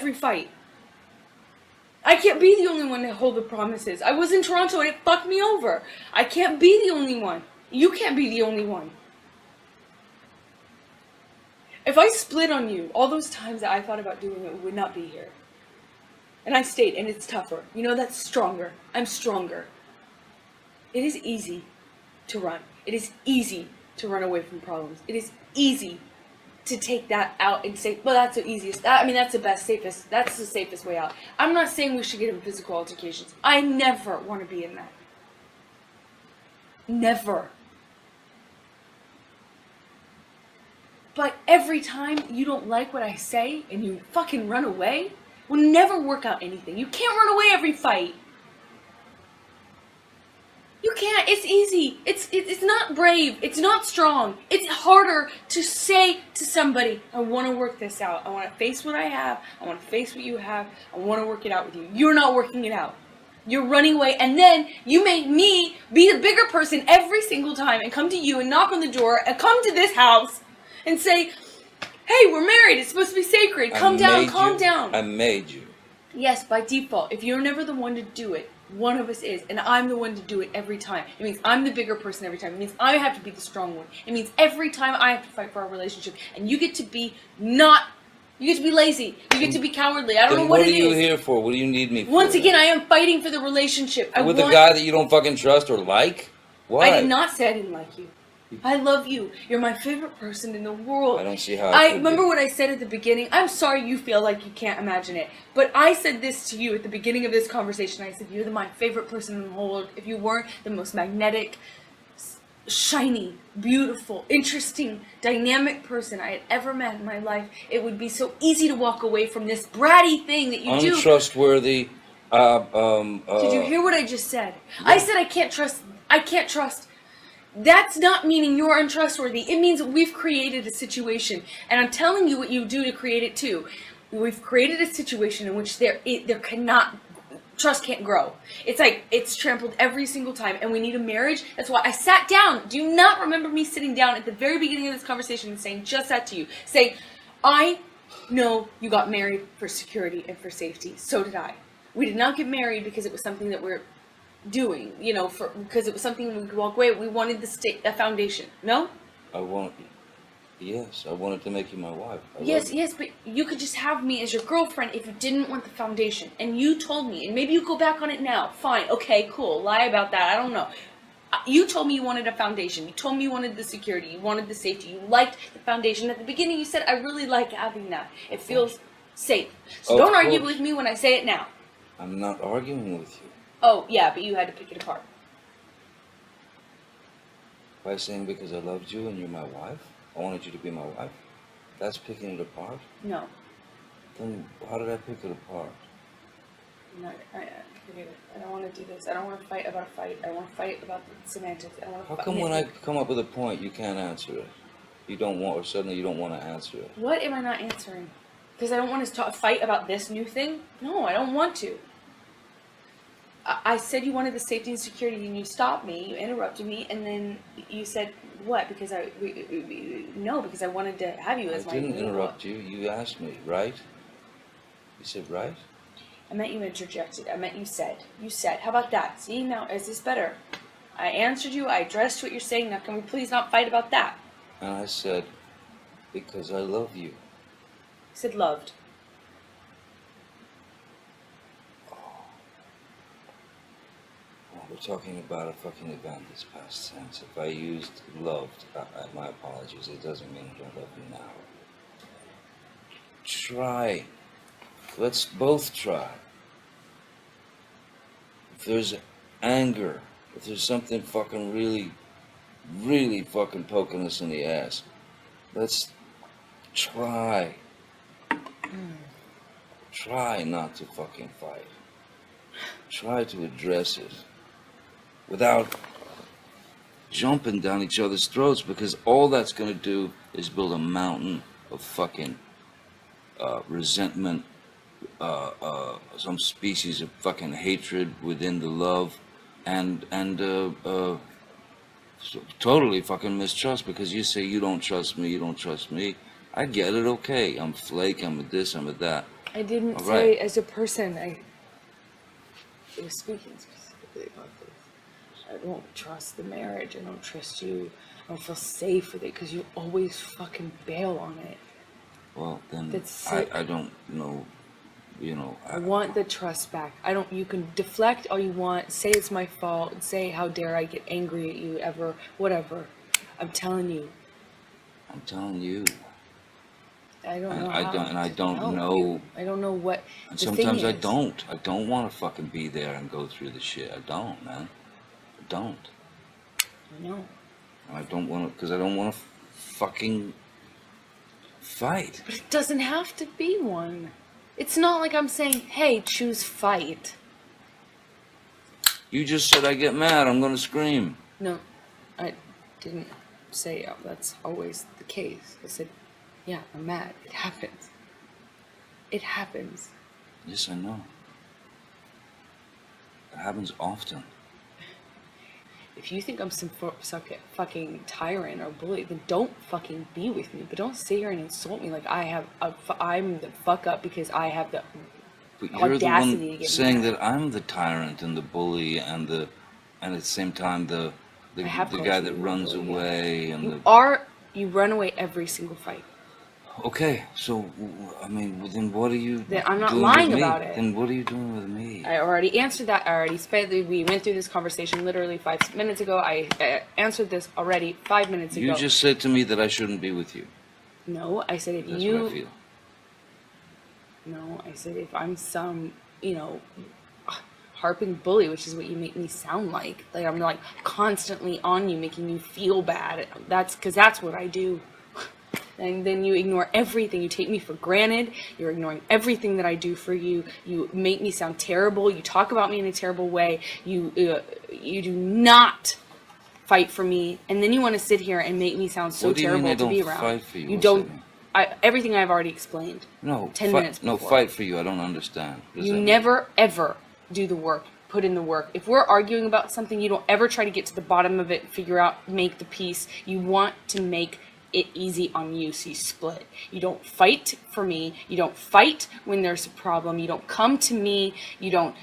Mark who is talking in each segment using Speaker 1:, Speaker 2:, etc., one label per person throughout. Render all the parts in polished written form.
Speaker 1: every fight. I can't be the only one to hold the promises. I was in Toronto and it fucked me over. I can't be the only one. You can't be the only one. If I split on you, all those times that I thought about doing it would not be here. And I stayed, and it's tougher. You know, that's stronger. I'm stronger. It is easy to run. It is easy to run away from problems. It is easy to take that out and say, well, that's the easiest. That's the best, safest. That's the safest way out. I'm not saying we should get in physical altercations. I never want to be in that. Never. But every time you don't like what I say and you fucking run away, will never work out anything. You can't run away every fight. You can't. It's easy. It's not brave. It's not strong. It's harder to say to somebody, I want to work this out. I want to face what I have. I want to face what you have. I want to work it out with you. You're not working it out. You're running away, and then you make me be the bigger person every single time and come to you and knock on the door and come to this house and say, hey, we're married. It's supposed to be sacred. Calm down.
Speaker 2: I made you.
Speaker 1: Yes, by default. If you're never the one to do it, one of us is, and I'm the one to do it every time. It means I'm the bigger person every time. It means I have to be the strong one. It means every time I have to fight for our relationship, and you get to be you get to be lazy. You get to be cowardly. I don't know what it is.
Speaker 2: What are you here for? What do you need me for?
Speaker 1: Once again, I am fighting for the relationship.
Speaker 2: With a guy that you don't fucking trust or like? Why?
Speaker 1: I did not say I didn't like you. I love you. You're my favorite person in the world.
Speaker 2: I don't see how
Speaker 1: I remember what I said at the beginning. I'm sorry you feel like you can't imagine it. But I said this to you at the beginning of this conversation. I said, you're my favorite person in the whole world. If you weren't the most magnetic, shiny, beautiful, interesting, dynamic person I had ever met in my life, it would be so easy to walk away from this bratty thing that you do.
Speaker 2: Untrustworthy.
Speaker 1: Did you hear what I just said? Yeah. I said I can't trust. That's not meaning you're untrustworthy. It means we've created a situation. And I'm telling you what you do to create it too. We've created a situation in which trust can't grow. It's like, it's trampled every single time. And we need a marriage. That's why I sat down. Do you not remember me sitting down at the very beginning of this conversation and saying just that to you? Saying, I know you got married for security and for safety. So did I. We did not get married because it was something that we're doing, because it was something we could walk away. We wanted a foundation. No?
Speaker 2: Yes, I wanted to make you my wife.
Speaker 1: Yes, but you could just have me as your girlfriend if you didn't want the foundation. And you told me, and maybe you go back on it now. Fine, okay, cool. Lie about that. I don't know. You told me you wanted a foundation. You told me you wanted the security. You wanted the safety. You liked the foundation. At the beginning, you said, I really like having that. It feels safe. So don't argue with me when I say it now.
Speaker 2: I'm not arguing with you.
Speaker 1: Oh, yeah, but you had to pick it apart.
Speaker 2: By saying because I loved you and you're my wife? I wanted you to be my wife? That's picking it apart?
Speaker 1: No.
Speaker 2: Then how did I pick it apart?
Speaker 1: Forget it. I don't want to do this. I don't want to fight about a fight. I want to fight about the semantics.
Speaker 2: How come when I come up with a point, you can't answer it? You don't want, or suddenly you don't want to answer it?
Speaker 1: What am I not answering? Because I don't want to fight about this new thing? No, I don't want to. I said you wanted the safety and security, and you stopped me, you interrupted me, and then you said, what? Because because I wanted to have you as my...
Speaker 2: I didn't interrupt you. You asked me, right? You said, right?
Speaker 1: I meant you interjected. I meant you said. You said. How about that? See, now, is this better? I answered you. I addressed what you're saying. Now, can we please not fight about that?
Speaker 2: And I said, because I love you.
Speaker 1: You said loved.
Speaker 2: We're talking about a fucking event that's past tense. If I used loved, my apologies. It doesn't mean I don't love you now. Try. Let's both try. If there's anger, if there's something fucking really fucking poking us in the ass, let's try. Try not to fucking fight. Try to address it without jumping down each other's throats, because all that's going to do is build a mountain of fucking resentment, some species of fucking hatred within the love, and totally fucking mistrust, because you say you don't trust me, I get it, okay, I'm flake, I'm a this, I'm a that,
Speaker 1: I didn't
Speaker 2: All
Speaker 1: say
Speaker 2: right.
Speaker 1: as a person. I was speaking specifically about this. I don't trust the marriage. I don't trust you. I don't feel safe with it because you always fucking bail on it.
Speaker 2: Well, then
Speaker 1: That's sick.
Speaker 2: I don't know, you know.
Speaker 1: I want the trust back. I don't. You can deflect all you want. Say it's my fault. Say how dare I get angry at you ever. Whatever. I'm telling you.
Speaker 2: I'm telling you.
Speaker 1: I don't know
Speaker 2: I
Speaker 1: how.
Speaker 2: don't, and I don't
Speaker 1: help
Speaker 2: know.
Speaker 1: you. I don't know what.
Speaker 2: And
Speaker 1: the
Speaker 2: sometimes
Speaker 1: thing
Speaker 2: I
Speaker 1: is.
Speaker 2: don't. I don't want to fucking be there and go through the shit. I don't, man. I don't.
Speaker 1: I know.
Speaker 2: And I don't want to, because I don't want to fucking fight.
Speaker 1: But it doesn't have to be one. It's not like I'm saying, hey, choose fight.
Speaker 2: You just said I get mad, I'm gonna scream.
Speaker 1: No, I didn't say that's always the case. I said, yeah, I'm mad. It happens. It happens.
Speaker 2: Yes, I know. It happens often.
Speaker 1: If you think I'm some fucking tyrant or bully, then don't fucking be with me. But don't sit here and insult me like I'm the fuck up because I have the
Speaker 2: But you're the
Speaker 1: audacity to
Speaker 2: one
Speaker 1: get
Speaker 2: saying
Speaker 1: mad.
Speaker 2: that I'm the tyrant and the bully and at the same time the guy that runs away and
Speaker 1: You run away every single fight.
Speaker 2: Okay, so I mean, then what are you
Speaker 1: Then I'm not
Speaker 2: doing
Speaker 1: lying
Speaker 2: with me?
Speaker 1: about it.
Speaker 2: Then what are you doing with me?
Speaker 1: I already answered that. We went through this conversation literally 5 minutes ago. I answered this already 5 minutes ago.
Speaker 2: You just said to me that I shouldn't be with you.
Speaker 1: No, I said if
Speaker 2: That's
Speaker 1: you.
Speaker 2: what I feel.
Speaker 1: No, I said if I'm some, harping bully, which is what you make me sound like. Like I'm like constantly on you, making you feel bad. That's what I do. And then you ignore everything. You take me for granted. You're ignoring everything that I do for you. You make me sound terrible. You talk about me in a terrible way. You do not fight for me. And then you want to sit here and make me sound so terrible to be around.
Speaker 2: Fight for you?
Speaker 1: You don't. Everything I've already explained.
Speaker 2: No.
Speaker 1: 10 minutes before.
Speaker 2: No, fight for you. I don't understand.
Speaker 1: You never ever do the work. Put in the work. If we're arguing about something, you don't ever try to get to the bottom of it, figure out, make the peace. You want to make it easy on you, so you split. You don't fight for me. You don't fight when there's a problem. You don't come to me. You don't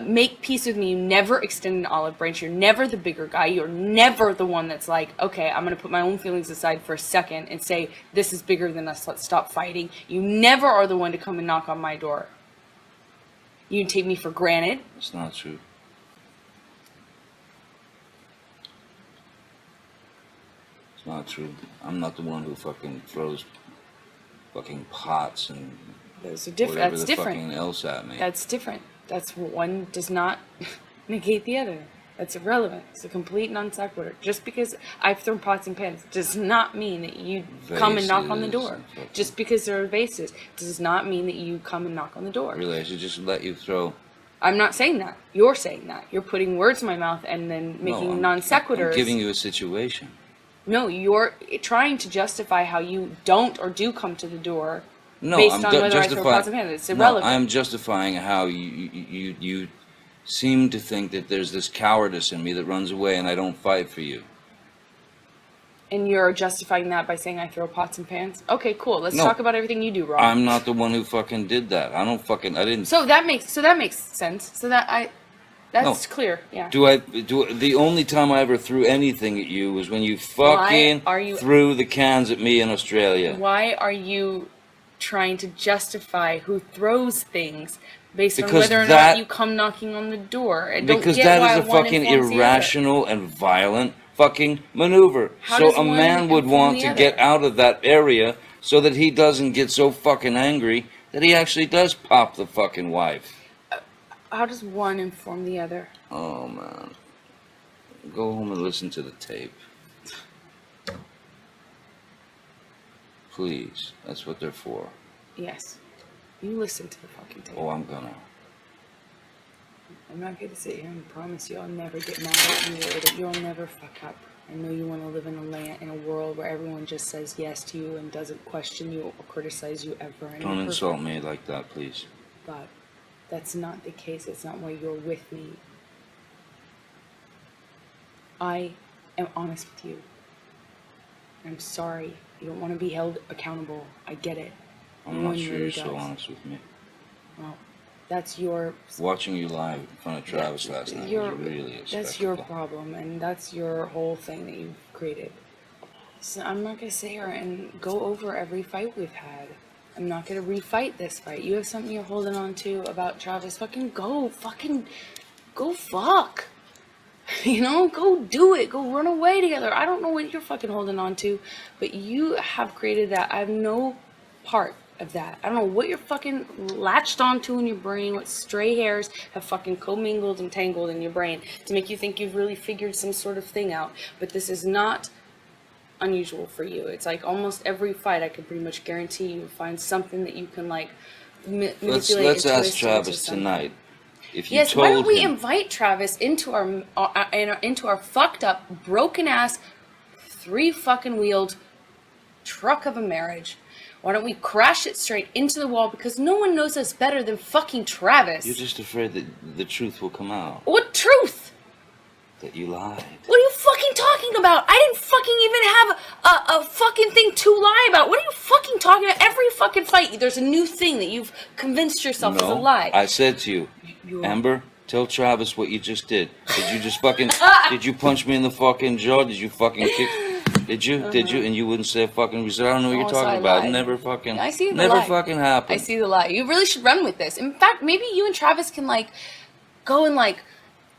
Speaker 1: make peace with me. You never extend an olive branch. You're never the bigger guy. You're never the one that's like, okay, I'm going to put my own feelings aside for a second and say, this is bigger than us. Let's stop fighting. You never are the one to come and knock on my door. You take me for granted.
Speaker 2: It's not true. It's not true. I'm not the one who fucking throws fucking pots and
Speaker 1: Those are different.
Speaker 2: whatever
Speaker 1: That's
Speaker 2: the
Speaker 1: different.
Speaker 2: fucking else at me.
Speaker 1: That's different. That's one does not negate the other. That's irrelevant. It's a complete non sequitur. Just because I've thrown pots and pans does not mean that you come and knock on the door. Just because there are vases does not mean that you come and knock on the door.
Speaker 2: Really, I should just let you throw.
Speaker 1: I'm not saying that. You're saying that. You're putting words in my mouth and then making non sequiturs.
Speaker 2: I'm giving you a situation.
Speaker 1: No, you're trying to justify how you don't or do come to the door.
Speaker 2: No,
Speaker 1: based
Speaker 2: I'm
Speaker 1: on whether I throw pots and pans. It's irrelevant.
Speaker 2: No, I'm justifying how you seem to think that there's this cowardice in me that runs away and I don't fight for you.
Speaker 1: And you're justifying that by saying I throw pots and pans? Okay, cool. Let's talk about everything you do wrong.
Speaker 2: I'm not the one who fucking did that. I didn't.
Speaker 1: So that makes sense. That's clear. Yeah.
Speaker 2: The only time I ever threw anything at you was when you fucking threw the cans at me in Australia.
Speaker 1: Why are you trying to justify who throws things based on whether or not you come knocking on the door?
Speaker 2: Because that is a fucking irrational and violent fucking maneuver. So a man would want to get out of that area so that he doesn't get so fucking angry that he actually does pop the fucking wife.
Speaker 1: How does one inform the other?
Speaker 2: Oh, man. Go home and listen to the tape. Please. That's what they're for.
Speaker 1: Yes. You listen to the fucking tape.
Speaker 2: Oh, I'm gonna.
Speaker 1: I'm not going to sit here and promise you I'll never get mad at you or that you'll never fuck up. I know you want to live in a world where everyone just says yes to you and doesn't question you or criticize you ever.
Speaker 2: Don't insult me like that, please.
Speaker 1: But that's not the case. It's not why you're with me. I am honest with you. I'm sorry. You don't want to be held accountable. I get it.
Speaker 2: I'm not sure you're so honest with me.
Speaker 1: Well, that's your...
Speaker 2: Watching you live in front of Travis last night was really a
Speaker 1: That's your problem, and that's your whole thing that you've created. So I'm not going to sit here and go over every fight we've had. I'm not going to refight this fight. You have something you're holding on to about Travis. Fucking go fuck. You know, go do it. Go run away together. I don't know what you're fucking holding on to, but you have created that. I have no part of that. I don't know what you're fucking latched onto in your brain, what stray hairs have fucking commingled and tangled in your brain to make you think you've really figured some sort of thing out. But this is not unusual for you. It's like almost every fight I can pretty much guarantee you find something that you can like manipulate.
Speaker 2: Let's ask Travis tonight. If you
Speaker 1: yes,
Speaker 2: told
Speaker 1: why don't we
Speaker 2: him,
Speaker 1: invite Travis into our fucked up, broken ass, 3 fucking wheeled truck of a marriage? Why don't we crash it straight into the wall? Because no one knows us better than fucking Travis.
Speaker 2: you're just afraid that the truth will come out.
Speaker 1: What truth?
Speaker 2: That you lied.
Speaker 1: What are you fucking talking about? I didn't fucking even have a fucking thing to lie about. What are you fucking talking about? Every fucking fight, there's a new thing that you've convinced yourself is a lie.
Speaker 2: I said to you, Amber, tell Travis what you just did. Did you just fucking, did you punch me in the fucking jaw? Did you fucking kick? Did you? Did you? And you wouldn't say a fucking reason. I don't know what you're talking about. Never fucking,
Speaker 1: I see the
Speaker 2: never
Speaker 1: lie.
Speaker 2: fucking happened.
Speaker 1: I see the lie. You really should run with this. In fact, maybe you and Travis can like go and like,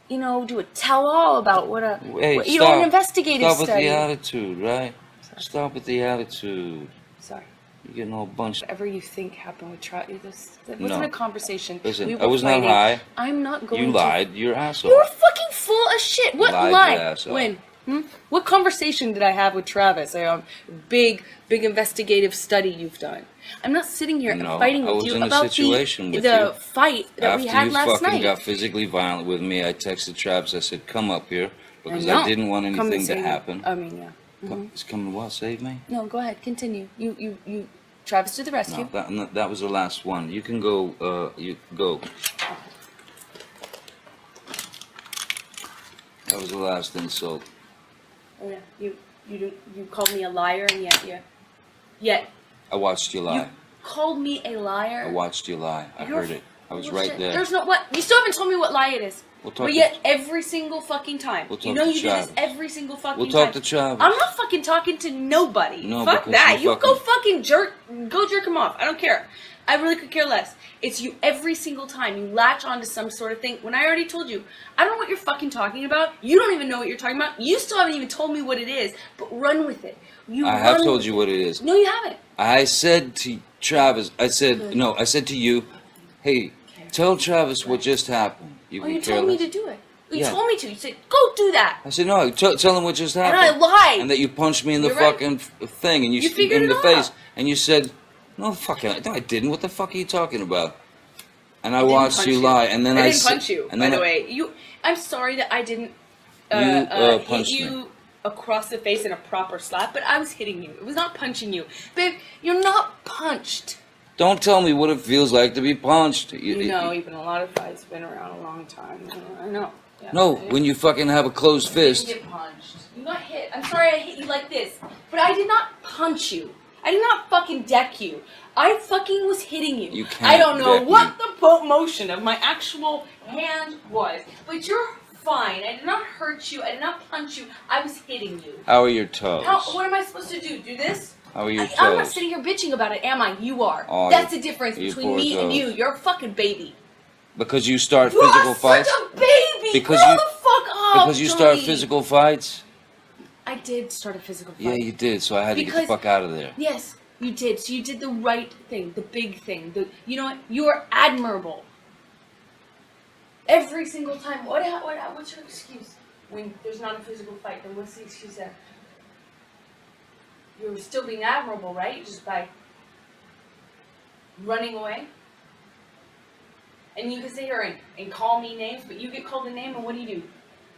Speaker 1: you know, do a tell-all about what a,
Speaker 2: hey,
Speaker 1: what, you know, an investigative
Speaker 2: study. Stop with the
Speaker 1: attitude,
Speaker 2: right? Sorry. Stop with the attitude.
Speaker 1: Sorry.
Speaker 2: You're getting all bunched.
Speaker 1: Whatever you think happened with Travis, that wasn't a conversation.
Speaker 2: Listen, I was not high.
Speaker 1: I'm not going to.
Speaker 2: You lied. You're an asshole.
Speaker 1: You were fucking full of shit. What lie?
Speaker 2: When?
Speaker 1: What conversation did I have with Travis? Big investigative study you've done. I'm not sitting here fighting with you about the fight that we had last night.
Speaker 2: After you fucking got physically violent with me, I texted Travis. I said, "Come up here," because I didn't want anything to happen.
Speaker 1: I mean, yeah.
Speaker 2: It's coming. What? Save me?
Speaker 1: No, go ahead. Continue. You. Travis to the rescue.
Speaker 2: No, that was the last one. You can go. You go. That was the last insult.
Speaker 1: Oh yeah, you called me a liar, and yet
Speaker 2: I watched you lie.
Speaker 1: You called me a liar.
Speaker 2: I watched you lie. I heard it. I was right there.
Speaker 1: There's no what. You still haven't told me what lie it is. But yet every single fucking time, you know you do this every single fucking time.
Speaker 2: We'll talk to Travis.
Speaker 1: I'm not fucking talking to nobody.
Speaker 2: No,
Speaker 1: fuck that. You go fucking jerk him off. I don't care. I really could care less. It's you every single time. You latch onto some sort of thing. When I already told you, I don't know what you're fucking talking about. You don't even know what you're talking about. You still haven't even told me what it is. But run with it.
Speaker 2: I have told you what it is.
Speaker 1: No, you haven't.
Speaker 2: I said to Travis, I said to you, hey, tell Travis what just happened.
Speaker 1: You told me to do it. You told me to. You said, go do that.
Speaker 2: I said, no, tell him what just happened.
Speaker 1: And I lied.
Speaker 2: And that you punched me in the fucking thing. And you in the face. And you said, no, fucking, I didn't. What the fuck are you talking about? And I watched you lie. And then I
Speaker 1: didn't punch you, by the way. I'm sorry that I didn't hit you across the face in a proper slap, but I was hitting you. It was not punching you. Babe, you're not punched.
Speaker 2: Don't tell me what it feels like to be punched.
Speaker 1: You know, even a lot of fights been around a long time. I know. Yeah,
Speaker 2: no, when you fucking have a closed fist.
Speaker 1: You didn't get punched. You got hit. I'm sorry I hit you like this, but I did not punch you. I did not fucking deck you. I fucking was hitting you.
Speaker 2: You can't
Speaker 1: I don't know what
Speaker 2: you.
Speaker 1: the motion of my actual hand was, but you're fine. I did not hurt you. I did not punch you. I was hitting you.
Speaker 2: How are your toes?
Speaker 1: What am I supposed to do? Do this?
Speaker 2: How are your toes?
Speaker 1: I'm not sitting here bitching about it, am I? You are.
Speaker 2: Oh,
Speaker 1: that's the difference between me and you. You're a fucking baby.
Speaker 2: Because you start physical fights?
Speaker 1: You're such a baby!
Speaker 2: Because
Speaker 1: Grow the fuck up,
Speaker 2: Because you start physical fights?
Speaker 1: I did start a physical fight.
Speaker 2: Yeah, you did, so I had to get the fuck out of there.
Speaker 1: Yes, you did. So you did the right thing, the big thing. You know what? You are admirable. Every single time. What's your excuse? When there's not a physical fight, then what's the excuse there? You're still being admirable, right? Just by running away? And you can sit here and call me names, but you get called a name, and what do?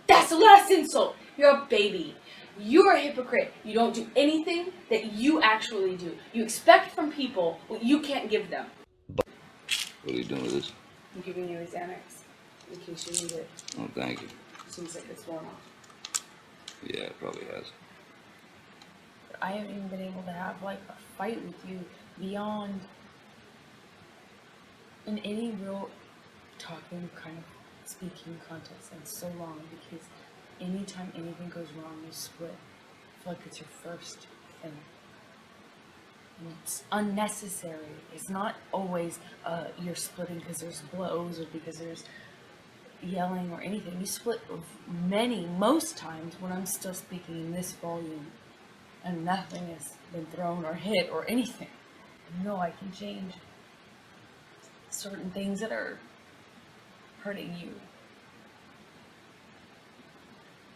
Speaker 1: That's the last insult. You're a baby. You're a hypocrite. You don't do anything that you actually do. You expect from people what you can't give them.
Speaker 2: What are you doing with this?
Speaker 1: I'm giving you a Xanax in case you need it.
Speaker 2: Oh, thank you.
Speaker 1: Seems like it's worn off.
Speaker 2: Yeah, it probably has.
Speaker 1: I haven't even been able to have like a fight with you beyond in any real talking kind of speaking context in so long, because anytime anything goes wrong, you split. I feel like it's your first thing. And it's unnecessary. It's not always you're splitting because there's blows or because there's yelling or anything. You split most times when I'm still speaking in this volume and nothing has been thrown or hit or anything. No, I can change certain things that are hurting you.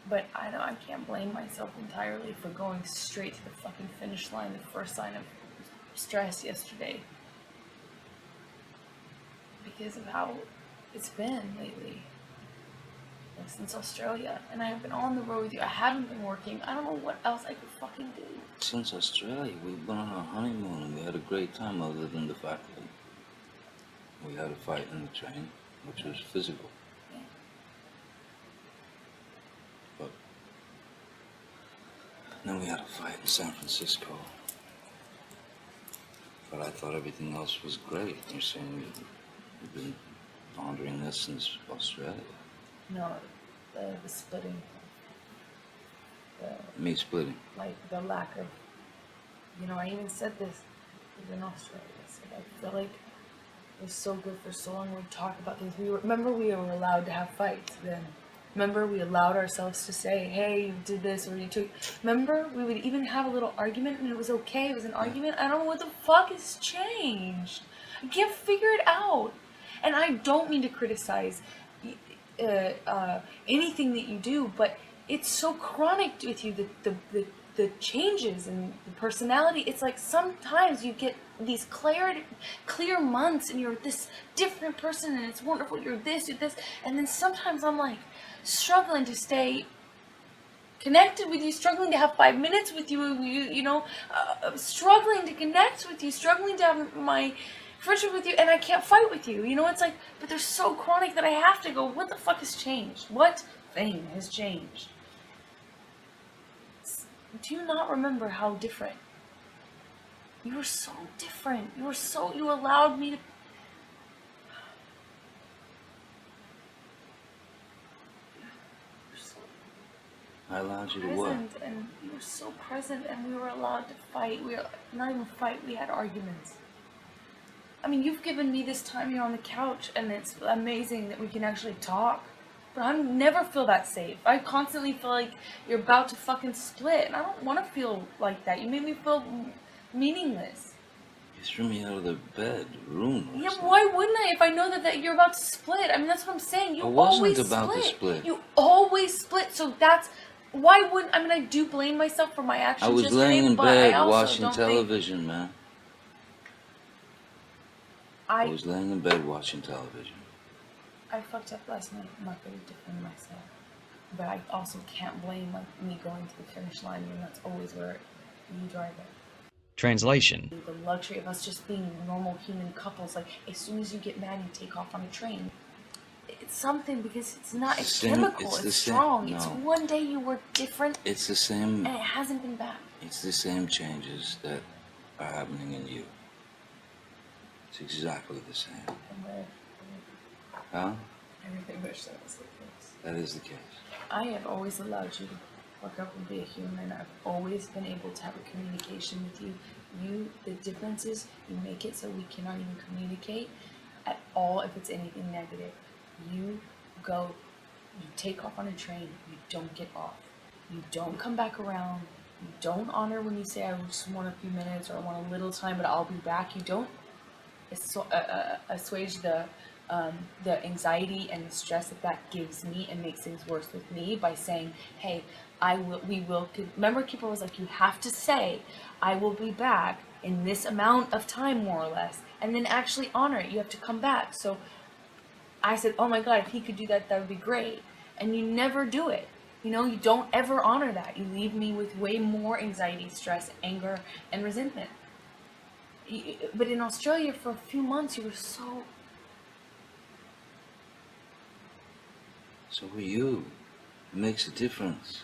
Speaker 1: But I know I can't blame myself entirely for going straight to the fucking finish line, the first sign of stress yesterday. Because of how it's been lately. Like since Australia. And I've been on the road with you. I haven't been working. I don't know what else I could fucking do.
Speaker 2: Since Australia, we've been on our honeymoon and we had a great time, other than the fact that we had a fight in the train, which was physical.
Speaker 1: Yeah.
Speaker 2: But then we had a fight in San Francisco. But I thought everything else was great. You're saying you've been pondering this since Australia.
Speaker 1: No, the splitting.
Speaker 2: Me splitting.
Speaker 1: Like the lack of, I even said this in Australia. I said I feel like it was so good for so long. We'd talk about things. Remember we were allowed to have fights then. Remember we allowed ourselves to say, hey, you did this or you took. Remember we would even have a little argument and it was okay. It was an argument. I don't know what the fuck has changed. I can't figure it out. And I don't mean to criticize anything that you do, but it's so chronic with you, the changes and the personality. It's like sometimes you get these clear months and you're this different person and it's wonderful, you're this, and then sometimes I'm like struggling to stay connected with you, struggling to have 5 minutes with you, struggling to connect with you, struggling to have my friendship with you, and I can't fight with you. It's like, but they're so chronic that I have to go, what the fuck has changed? What thing has changed? Do you not remember how different? You were so different. You allowed me to...
Speaker 2: I allowed you to what?
Speaker 1: And you were so present, and we were allowed to fight. We were not even fight, we had arguments. I mean, you've given me this time here on the couch, and it's amazing that we can actually talk. But I never feel that safe. I constantly feel like you're about to fucking split, and I don't want to feel like that. You made me feel meaningless.
Speaker 2: You threw me out of the room.
Speaker 1: Yeah, why wouldn't I if I know that you're about to split? I mean, that's what I'm saying. You always split.
Speaker 2: I wasn't about to split.
Speaker 1: You always split, so that's... Why wouldn't... I mean, I do blame myself for my actions.
Speaker 2: I was laying in bed watching television, man. I was laying in bed watching television.
Speaker 1: I fucked up last night. I'm not going to defend myself. But I also can't blame me going to the finish line when that's always where you drive it.
Speaker 3: Translation.
Speaker 1: The luxury of us just being normal human couples. Like, as soon as you get mad, you take off on a train. It's something because it's not... It's chemical. It's strong. No. It's one day you were different.
Speaker 2: It's the same...
Speaker 1: And it hasn't been back.
Speaker 2: It's the same changes that are happening in you. It's exactly the same. Huh?
Speaker 1: Everything wish that was the case.
Speaker 2: That is the case.
Speaker 1: I have always allowed you to work up and be a human. I've always been able to have a communication with you. The difference is you make it so we cannot even communicate at all if it's anything negative. You go, you take off on a train, you don't get off. You don't come back around. You don't honor when you say, I just want a few minutes or I want a little time, but I'll be back. You don't assuage the anxiety and the stress that gives me and makes things worse with me by saying, hey, we will, remember Keeper was like, you have to say, I will be back in this amount of time, more or less, and then actually honor it. You have to come back. So I said, oh my God, if he could do that, that would be great. And you never do it. You don't ever honor that. You leave me with way more anxiety, stress, anger, and resentment. But in Australia, for a few months, you were so...
Speaker 2: So were you. It makes a difference.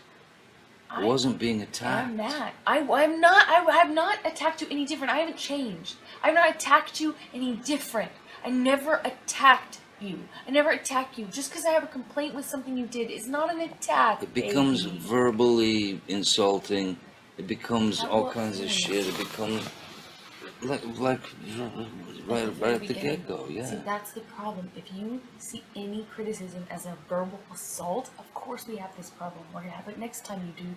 Speaker 2: I wasn't being attacked.
Speaker 1: I'm not. I'm not. I have not attacked you any different. I haven't changed. I've not attacked you any different. I never attacked you. I never attack you. Just because I have a complaint with something you did is not an attack.
Speaker 2: It becomes
Speaker 1: baby.
Speaker 2: verbally insulting. It becomes
Speaker 1: At
Speaker 2: all
Speaker 1: what
Speaker 2: kinds of
Speaker 1: point?
Speaker 2: shit. It becomes like right at the get-go, yeah.
Speaker 1: See, that's the problem. If you see any criticism as a verbal assault, of course we have this problem. We're going to have it next time you do.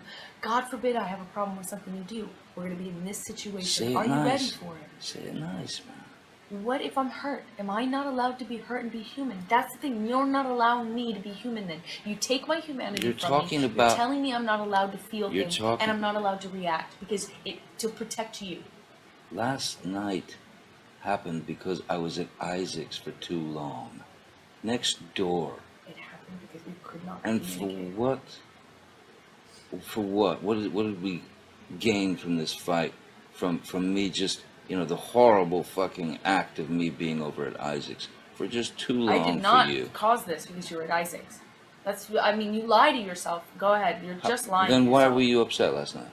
Speaker 1: God forbid I have a problem with something you do. We're going to be in this situation.
Speaker 2: Say it
Speaker 1: Are you ready
Speaker 2: nice.
Speaker 1: for it?
Speaker 2: Say it nice, man.
Speaker 1: What if I'm hurt? Am I not allowed to be hurt and be human? That's the thing. You're not allowing me to be human then. You take my humanity
Speaker 2: You're
Speaker 1: from
Speaker 2: talking
Speaker 1: me.
Speaker 2: about...
Speaker 1: You're telling me I'm not allowed to feel
Speaker 2: You're
Speaker 1: things
Speaker 2: talking...
Speaker 1: and I'm not allowed to react because to protect you.
Speaker 2: Last night happened because I was at Isaac's for too long. Next door.
Speaker 1: It happened because we could not
Speaker 2: And for
Speaker 1: communicate.
Speaker 2: what? For what? What did we gain from this fight? From me just, you know, the horrible fucking act of me being over at Isaac's for just too long
Speaker 1: I did not
Speaker 2: for you.
Speaker 1: cause this because you were at Isaac's. I mean, you lie to yourself. Go ahead. You're just lying
Speaker 2: Then
Speaker 1: to
Speaker 2: why
Speaker 1: yourself.
Speaker 2: were you upset last night?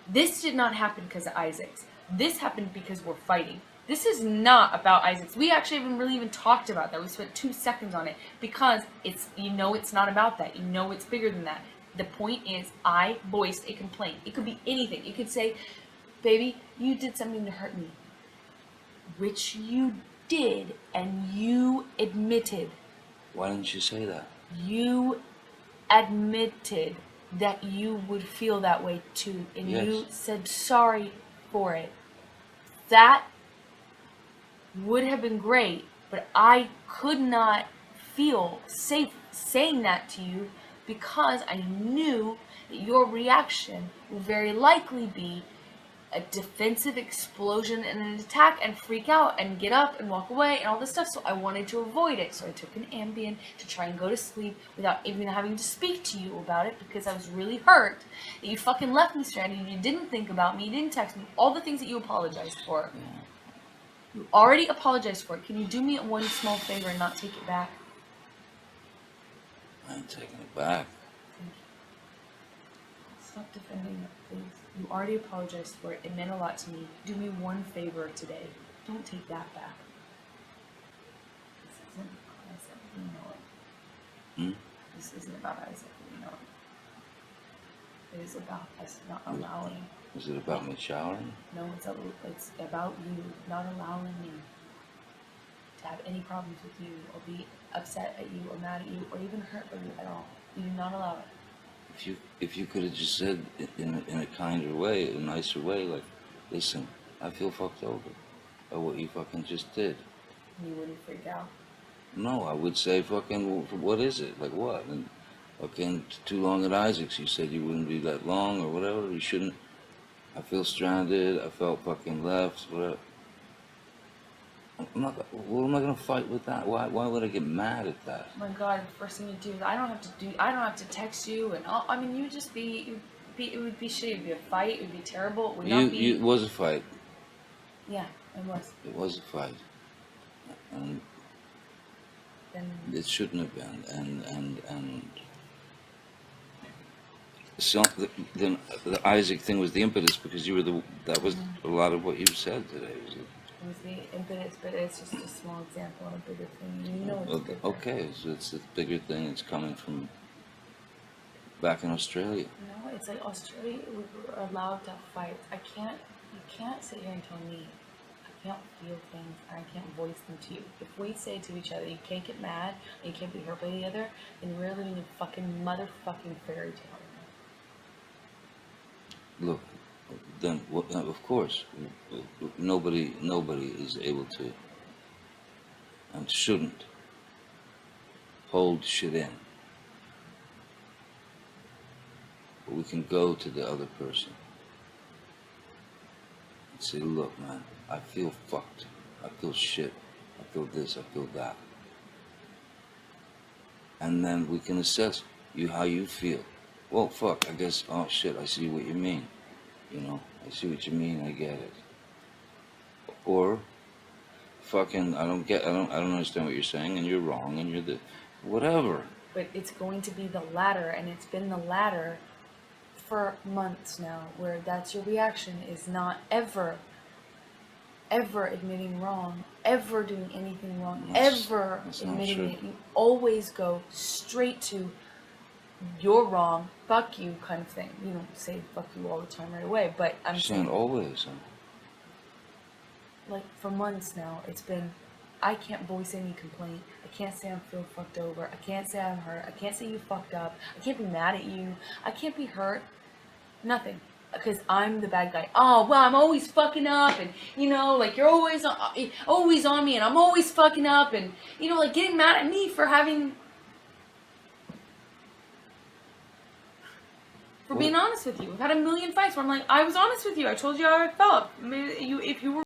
Speaker 1: This did not happen because of Isaac's. This happened because we're fighting. This is not about Isaac's. We actually haven't really even talked about that. We spent 2 seconds on it because it's not about that. You know it's bigger than that. The point is I voiced a complaint. It could be anything. You could say, baby, you did something to hurt me. Which you did, and you admitted.
Speaker 2: Why didn't you say that?
Speaker 1: You admitted that you would feel that way too, and
Speaker 2: Yes.
Speaker 1: you said sorry for it. That would have been great, but I could not feel safe saying that to you because I knew that your reaction would very likely be a defensive explosion and an attack and freak out and get up and walk away and all this stuff. So I wanted to avoid it. So I took an Ambien to try and go to sleep without even having to speak to you about it because I was really hurt that you fucking left me stranded. You didn't think about me. You didn't text me. All the things that you apologized for. You already apologized for it. Can you do me one small favor and not take it back?
Speaker 2: I ain't taking it back.
Speaker 1: Stop defending it, please. You already apologized for it. It meant a lot to me. Do me one favor today. Don't take that back. This isn't about Isaac. You know it. This isn't about Isaac. You know it. It is about us not allowing.
Speaker 2: Is it about me showering?
Speaker 1: No, it's about you not allowing me to have any problems with you or be upset at you or mad at you or even hurt by you at all. You do not allow it.
Speaker 2: If you could have just said in a kinder way, a nicer way, like, listen, I feel fucked over by what you fucking just did.
Speaker 1: You wouldn't freak out.
Speaker 2: No, I would say fucking, what is it? Like what? And fucking too long at Isaac's. You said you wouldn't be that long or whatever. You shouldn't. I feel stranded. I felt fucking left. Whatever. What am I gonna fight with that? Why would I get mad at that?
Speaker 1: Oh my God! The first thing you do is I don't have to text you, and I mean you just it would be shitty. It would be a fight. It would be terrible. It would not be.
Speaker 2: It was a fight.
Speaker 1: Yeah, it was.
Speaker 2: It was a fight, and
Speaker 1: Then
Speaker 2: it shouldn't have been. And so then the Isaac thing was the impetus because you were that was a lot of what you said today. Was it?
Speaker 1: It was the impetus, but it's just a small example of a bigger thing. You know it's bigger.
Speaker 2: Okay, so it's a bigger thing. It's coming from back in Australia.
Speaker 1: No, it's like Australia. We were allowed to fight. You can't sit here and tell me I can't feel things and I can't voice them to you. If we say to each other, you can't get mad and you can't be hurt by the other, then we're living in a fucking motherfucking fairy tale.
Speaker 2: Look, then of course nobody is able to and shouldn't hold shit in. But we can go to the other person and say, look, man, I feel fucked. I feel shit. I feel this. I feel that. And then we can assess how you feel. Well, fuck, I guess, oh shit, I see what you mean. You know, I see what you mean, I get it. Or, fucking, I don't understand what you're saying, and you're wrong, and you're whatever.
Speaker 1: But it's going to be the latter, and it's been the latter for months now where that's your reaction, is not ever admitting wrong, ever doing anything wrong, ever admitting it. You always go straight to you're wrong, fuck you kind of thing. You don't say fuck you all the time right away, but I'm saying
Speaker 2: always.
Speaker 1: Like for months now, it's been, I can't voice any complaint. I can't say I feel fucked over. I can't say I'm hurt. I can't say you fucked up. I can't be mad at you. I can't be hurt. Nothing. Because I'm the bad guy. Oh, well, I'm always fucking up, and, you know, like, you're always on me, and I'm always fucking up, and, you know, like, getting mad at me for being honest with you. I've had a million fights where I'm like, I was honest with you. I told you how I felt. Maybe if you were...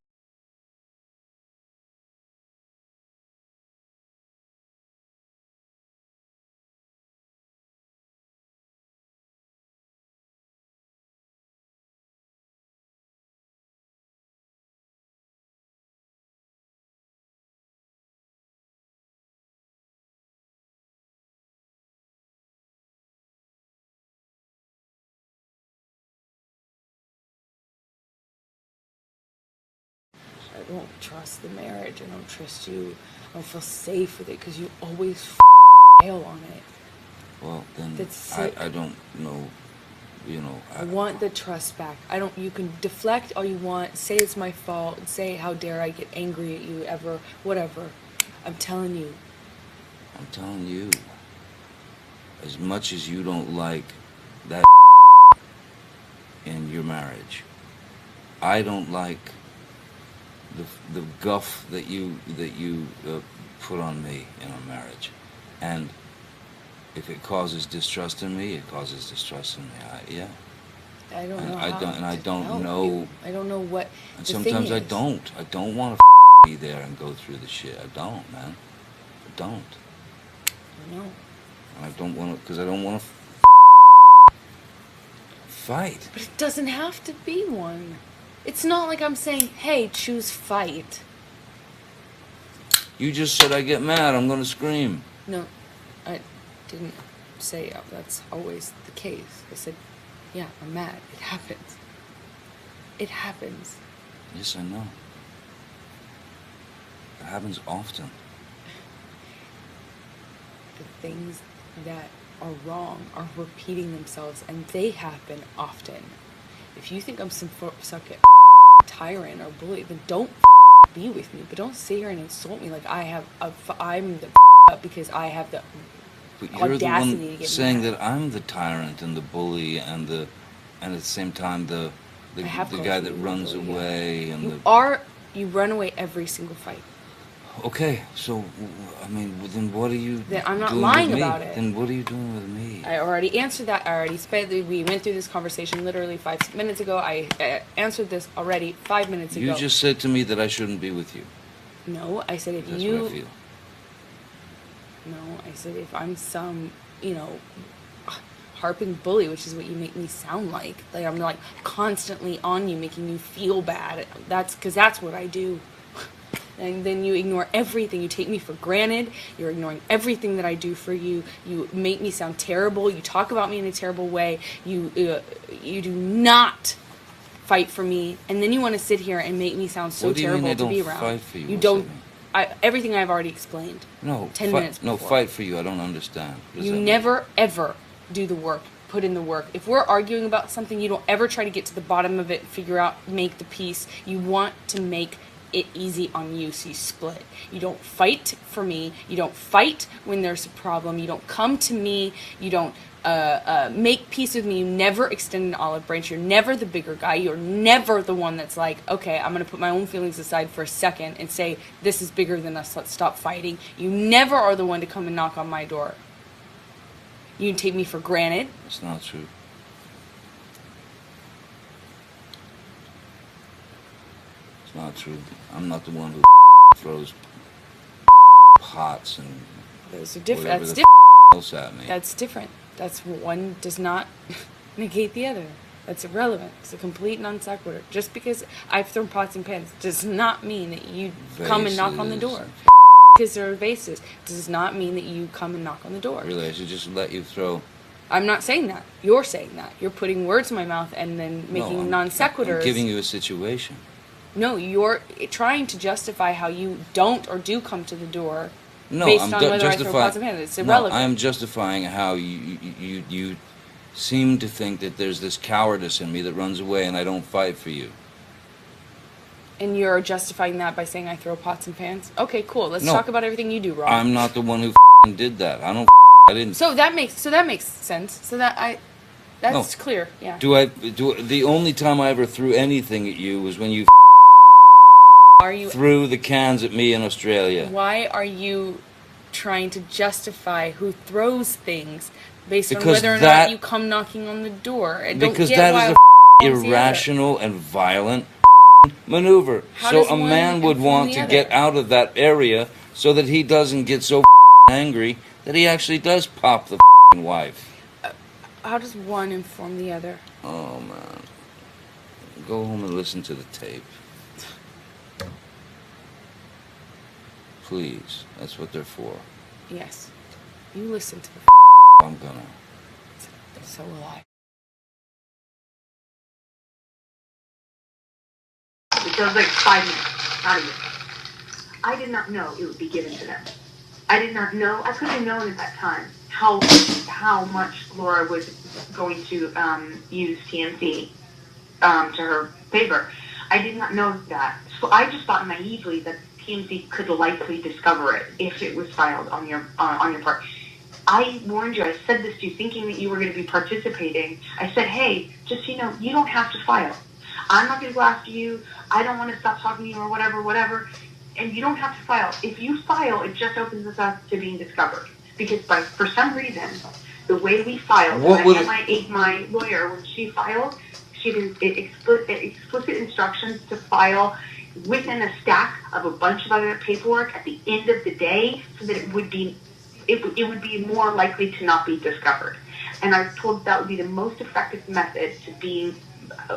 Speaker 1: I don't trust the marriage. I don't trust you. I don't feel safe with it because you always fail on it.
Speaker 2: Well, then I don't know, you know.
Speaker 1: I want the trust back. You can deflect all you want, say it's my fault, say how dare I get angry at you ever, whatever. I'm telling you.
Speaker 2: As much as you don't like that in your marriage, I don't like the guff that you put on me in our marriage, and if it causes distrust in me, it causes distrust in me.
Speaker 1: I don't know.
Speaker 2: I don't know.
Speaker 1: I don't know what.
Speaker 2: And sometimes I don't. I don't want to be there and go through the shit. I don't, man. I don't.
Speaker 1: I know.
Speaker 2: And I don't want to, because I don't want to fight.
Speaker 1: But it doesn't have to be one. It's not like I'm saying, hey, choose fight.
Speaker 2: You just said I get mad, I'm gonna scream.
Speaker 1: No, I didn't say that's always the case. I said, yeah, I'm mad. It happens. It happens.
Speaker 2: Yes, I know. It happens often.
Speaker 1: The things that are wrong are repeating themselves, and they happen often. If you think I'm some suck-it tyrant or bully, then don't be with me. But don't sit here and insult me like I'm the up because I have the
Speaker 2: but you're
Speaker 1: audacity
Speaker 2: the one
Speaker 1: to get
Speaker 2: saying
Speaker 1: mad.
Speaker 2: that I'm the tyrant and the bully and at the same time the guy that runs away and
Speaker 1: you run away every single fight.
Speaker 2: Okay, so I mean, then what are you?
Speaker 1: Then I'm not
Speaker 2: doing
Speaker 1: lying
Speaker 2: with me?
Speaker 1: about it.
Speaker 2: Then what are you doing with me?
Speaker 1: I already answered that. We went through this conversation literally 5 minutes ago. I answered this already 5 minutes ago.
Speaker 2: You just said to me that I shouldn't be with you.
Speaker 1: No, I said
Speaker 2: That's what I feel.
Speaker 1: No, I said if I'm some, harping bully, which is what you make me sound like. Like I'm like constantly on you, making you feel bad. That's what I do. And then you ignore everything. You take me for granted. You're ignoring everything that I do for you. You make me sound terrible. You talk about me in a terrible way. You do not fight for me. And then you want to sit here and make me sound so terrible to be around.
Speaker 2: Fight for you?
Speaker 1: You don't. Everything I've already explained.
Speaker 2: No.
Speaker 1: 10 minutes before.
Speaker 2: No, fight for you. I don't understand.
Speaker 1: You never ever do the work. Put in the work. If we're arguing about something, you don't ever try to get to the bottom of it, figure out, make the peace. You want to make it easy on you, so you split. You don't fight for me. You don't fight when there's a problem. You don't come to me. You don't make peace with me. You never extend an olive branch. You're never the bigger guy. You're never the one that's like, okay, I'm going to put my own feelings aside for a second and say, this is bigger than us. Let's stop fighting. You never are the one to come and knock on my door. You take me for granted.
Speaker 2: It's not true. It's not true. I'm not the one who throws pots and
Speaker 1: those are different. That's
Speaker 2: different. Else at me.
Speaker 1: That's different. That's one does not negate the other. That's irrelevant. It's a complete non sequitur. Just because I've thrown pots and pans does not mean that you come and knock on the door. Because there are vases does not mean that you come and knock on the door.
Speaker 2: Really, I should just let you throw
Speaker 1: I'm not saying that. You're saying that. You're putting words in my mouth and then making non sequiturs.
Speaker 2: I'm giving you a situation.
Speaker 1: No, you're trying to justify how you don't or do come to the door
Speaker 2: No,
Speaker 1: based on whether I throw pots and pans. It's irrelevant.
Speaker 2: No, I am justifying how you seem to think that there's this cowardice in me that runs away and I don't fight for you.
Speaker 1: And you're justifying that by saying I throw pots and pans? Okay, cool. Let's talk about everything you do wrong.
Speaker 2: I'm not the one who did that. I didn't.
Speaker 1: So that makes sense. That's clear. Yeah.
Speaker 2: The only time I ever threw anything at you was when you threw the cans at me in Australia.
Speaker 1: Why are you trying to justify who throws things based on whether or not you come knocking on the door?
Speaker 2: Because that is a irrational and violent maneuver. So a man would want to get out of that area so that he doesn't get so angry that he actually does pop the wife.
Speaker 1: How does one inform the other?
Speaker 2: Oh, man. Go home and listen to the tape. Please. That's what they're for.
Speaker 1: Yes. You listen to the
Speaker 2: I'm gonna.
Speaker 1: So will I.
Speaker 3: It was like 5 minutes, not even. I did not know it would be given to them. I did not know, I couldn't have known at that time how much Laura was going to use TMZ to her favor. I did not know that. So I just thought naively that TMZ could likely discover it if it was filed on your part. I warned you, I said this to you thinking that you were going to be participating. I said, hey, just so you know, you don't have to file. I'm not going to go after you. I don't want to stop talking to you or whatever. And you don't have to file. If you file, it just opens us up to being discovered. Because for some reason, the way we filed, my lawyer, when she filed, she did explicit instructions to file within a stack of a bunch of other paperwork at the end of the day so that it would be more likely to not be discovered. And I was told that would be the most effective method to being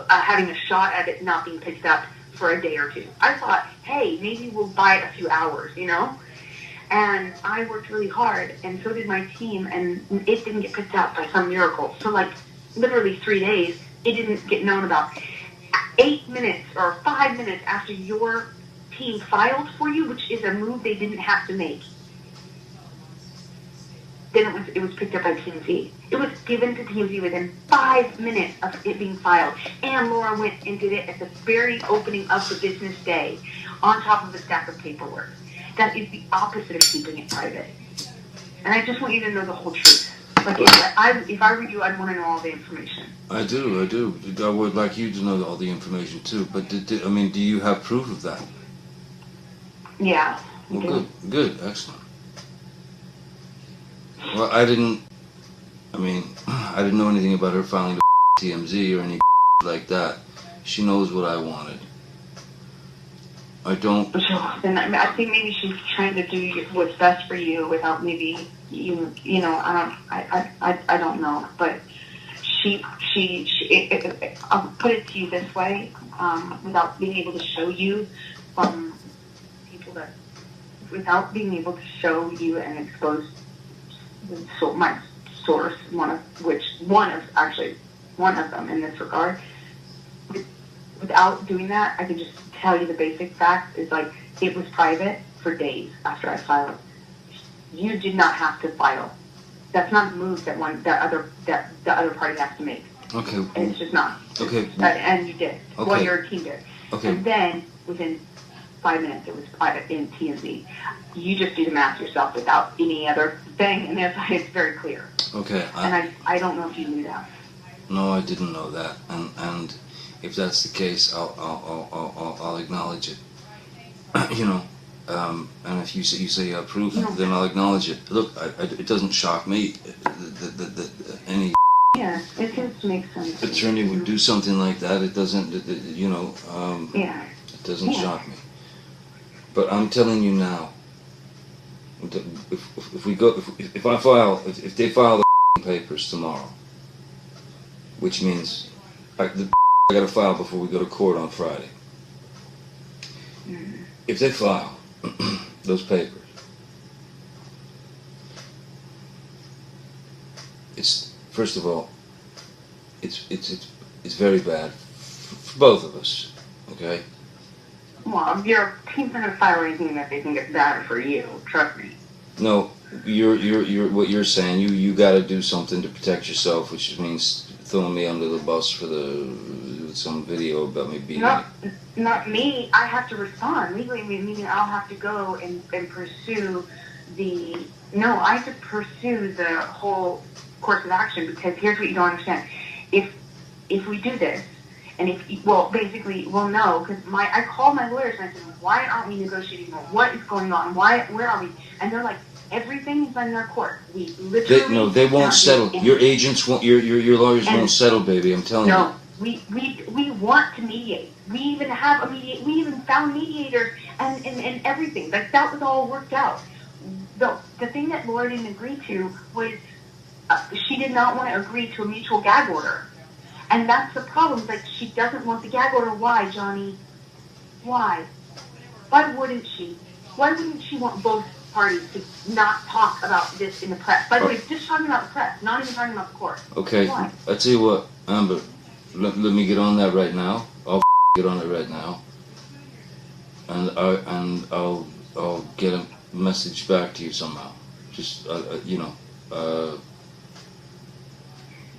Speaker 3: having a shot at it not being picked up for a day or two. I thought, hey, maybe we'll buy a few hours, you know? And I worked really hard, and so did my team, and it didn't get picked up by some miracle. So, like, literally 3 days, it didn't get known about. 8 minutes or 5 minutes after your team filed for you, which is a move they didn't have to make, then it was picked up by TMZ. It was given to TMZ within 5 minutes of it being filed. And Laura went and did it at the very opening of the business day on top of a stack of paperwork. That is the opposite of keeping it private. And I just want you to know the whole truth. Like, if I were you, I'd want to know all the information.
Speaker 2: I do. I would like you to know all the information too. But do you have proof of that?
Speaker 3: Yeah.
Speaker 2: Well, good, excellent. Well, I didn't know anything about her filing to TMZ or any like that. She knows what I wanted. I don't.
Speaker 3: Then I think maybe she's trying to do what's best for you without maybe you know I don't know, but I'll put it to you this way, without being able to show you from people that without being able to show you and expose my source, one of them in this regard. Without doing that, I can just tell you the basic fact is like it was private for days after I filed. You did not have to file. That's not a move that the other party has to make.
Speaker 2: Okay.
Speaker 3: And it's just not.
Speaker 2: Okay.
Speaker 3: And you did.
Speaker 2: Okay.
Speaker 3: Well, your team did.
Speaker 2: Okay.
Speaker 3: And then within 5 minutes, it was private in TMZ. You just do the math yourself without any other thing, and it's very clear.
Speaker 2: Okay.
Speaker 3: And I don't know if you knew that.
Speaker 2: No, I didn't know that, and if that's the case, I'll acknowledge it. You know, and if you say you have proof, then I'll acknowledge it. Look, it doesn't shock me that any
Speaker 3: Yeah, it seems to make sense.
Speaker 2: attorney would do something like that. It doesn't,
Speaker 3: Yeah.
Speaker 2: It doesn't shock me. But I'm telling you now, if they file the papers tomorrow, which means I gotta file before we go to court on Friday. If they file those papers, first of all, it's very bad for both of us. Okay.
Speaker 3: Well, your team's not gonna file anything that they think is bad for you. Trust me.
Speaker 2: No, you're what you're saying. You got to do something to protect yourself, which means throwing me under the bus for some video about me beating.
Speaker 3: Not me. I have to respond legally. Meaning I'll have to go and pursue the. No, I have to pursue the whole course of action, because here's what you don't understand. If we do this, and basically, we'll know, because I called my lawyers and I said, why aren't we negotiating more? What is going on? Where are we? And they're like, everything is in their court. We literally.
Speaker 2: They won't settle. Your agents won't. Your lawyers won't settle, baby. I'm telling you.
Speaker 3: No, we want to mediate. We even have a mediate. We even found mediators and everything. Like, that was all worked out. The thing that Laura didn't agree to was she did not want to agree to a mutual gag order. And that's the problem. Like, she doesn't want the gag order. Why, Johnny? Why? Why wouldn't she? Why wouldn't she want both parties to not talk about this in the press? By the way, just talking about the press, not even talking about the court.
Speaker 2: Okay.
Speaker 3: Why?
Speaker 2: I tell you what, Amber. Let me get on that right now. I'll get on it right now. And I'll get a message back to you somehow. Just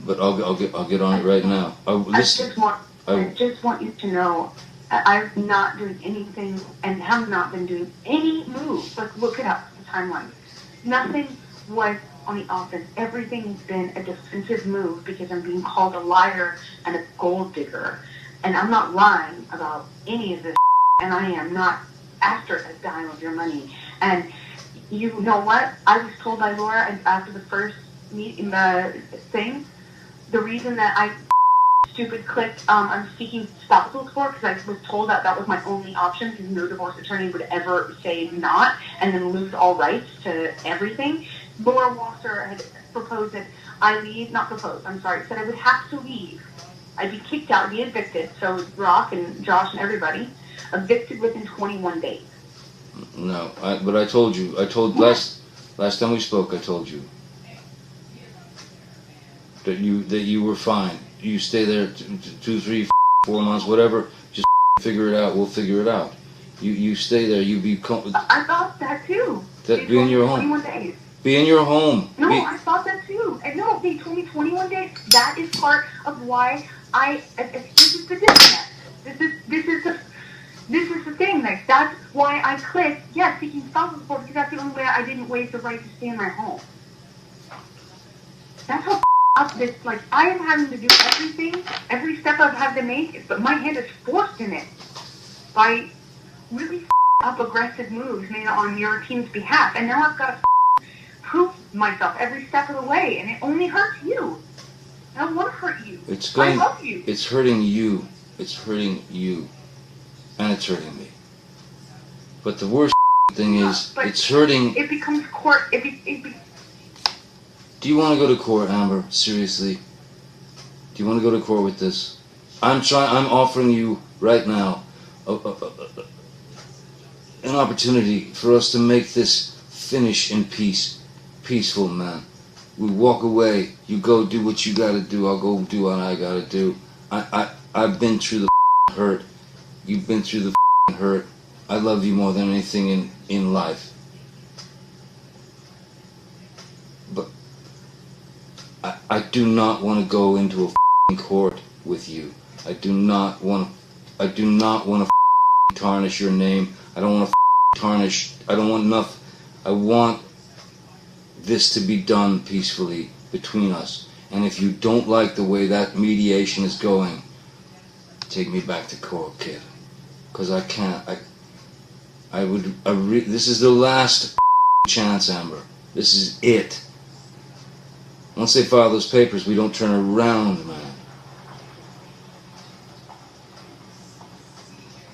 Speaker 2: but I'll get on it right now.
Speaker 3: I just want you to know, I'm not doing anything and have not been doing any moves. Like, look it up, the timeline. Nothing was on the offense. Everything has been a defensive move because I'm being called a liar and a gold digger. And I'm not lying about any of this, and I am not after a dime of your money. And you know what? I was told by Laura after the first thing, the reason that I stupid clicked I'm seeking spousal support, because I was told that was my only option, because no divorce attorney would ever say not and then lose all rights to everything. Laura Wasser had proposed that I leave, not proposed, I'm sorry, said I would have to leave. I'd be kicked out, be evicted, so Rock and Josh and everybody, evicted within 21 days.
Speaker 2: No, but I told you, last time we spoke, I told you that you were fine. You stay there 2, 3, 4 months, whatever. Just figure it out. We'll figure it out. You stay there. You be.
Speaker 3: I thought that too.
Speaker 2: Be in your home.
Speaker 3: 21 days.
Speaker 2: Be in your home.
Speaker 3: No, I thought that too. And no, they told me 21 days. That is part of why this is the disconnect. This is the thing. Like, that's why I clicked yes, seeking spousal support, because that's the only way I didn't waive the right to stay in my home. That's how up this, like, I am having to do everything, every step I've had to make, but my hand is forced in it by really up aggressive moves made on your team's behalf, and now I've got to prove myself every step of the way, and it only hurts you. I don't want to hurt you. I love you.
Speaker 2: It's hurting you. It's hurting you, and it's hurting me. But the worst thing is, it's hurting.
Speaker 3: It becomes court.
Speaker 2: Do you want to go to court, Amber? Seriously? Do you want to go to court with this? I'm offering you right now an opportunity for us to make this finish in peace. Peaceful, man. We walk away. You go do what you gotta do. I'll go do what I gotta do. I've been through the hurt. You've been through the hurt. I love you more than anything in life. But I do not want to go into a court with you. I do not want to tarnish your name. I don't want to tarnish. I don't want enough. I want this to be done peacefully between us. And if you don't like the way that mediation is going, take me back to court, kid. Because I can't. This is the last chance, Amber. This is it. Once they file those papers, we don't turn around, man.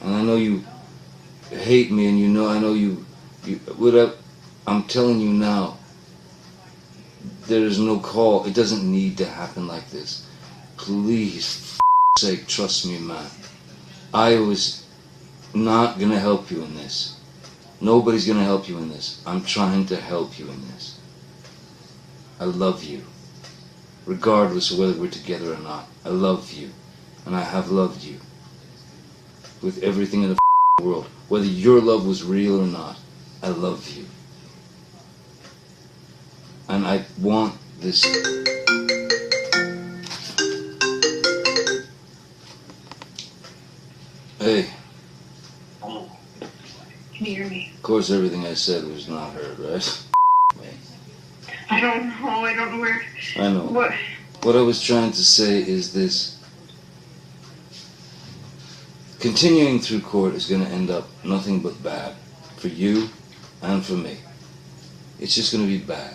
Speaker 2: And I know you hate me, and I know you I'm telling you now, there is no call. It doesn't need to happen like this. Please, for sake, trust me, man. I was not going to help you in this. Nobody's going to help you in this. I'm trying to help you in this. I love you. regardless of whether we're together or not. I love you, and I have loved you with everything in the world. Whether your love was real or not, I love you. And I want this... Hey.
Speaker 3: Can you hear me?
Speaker 2: Of course everything I said was not heard, right?
Speaker 3: I don't know where...
Speaker 2: I know. What I was trying to say is this. Continuing through court is going to end up nothing but bad. For you and for me. It's just going to be bad.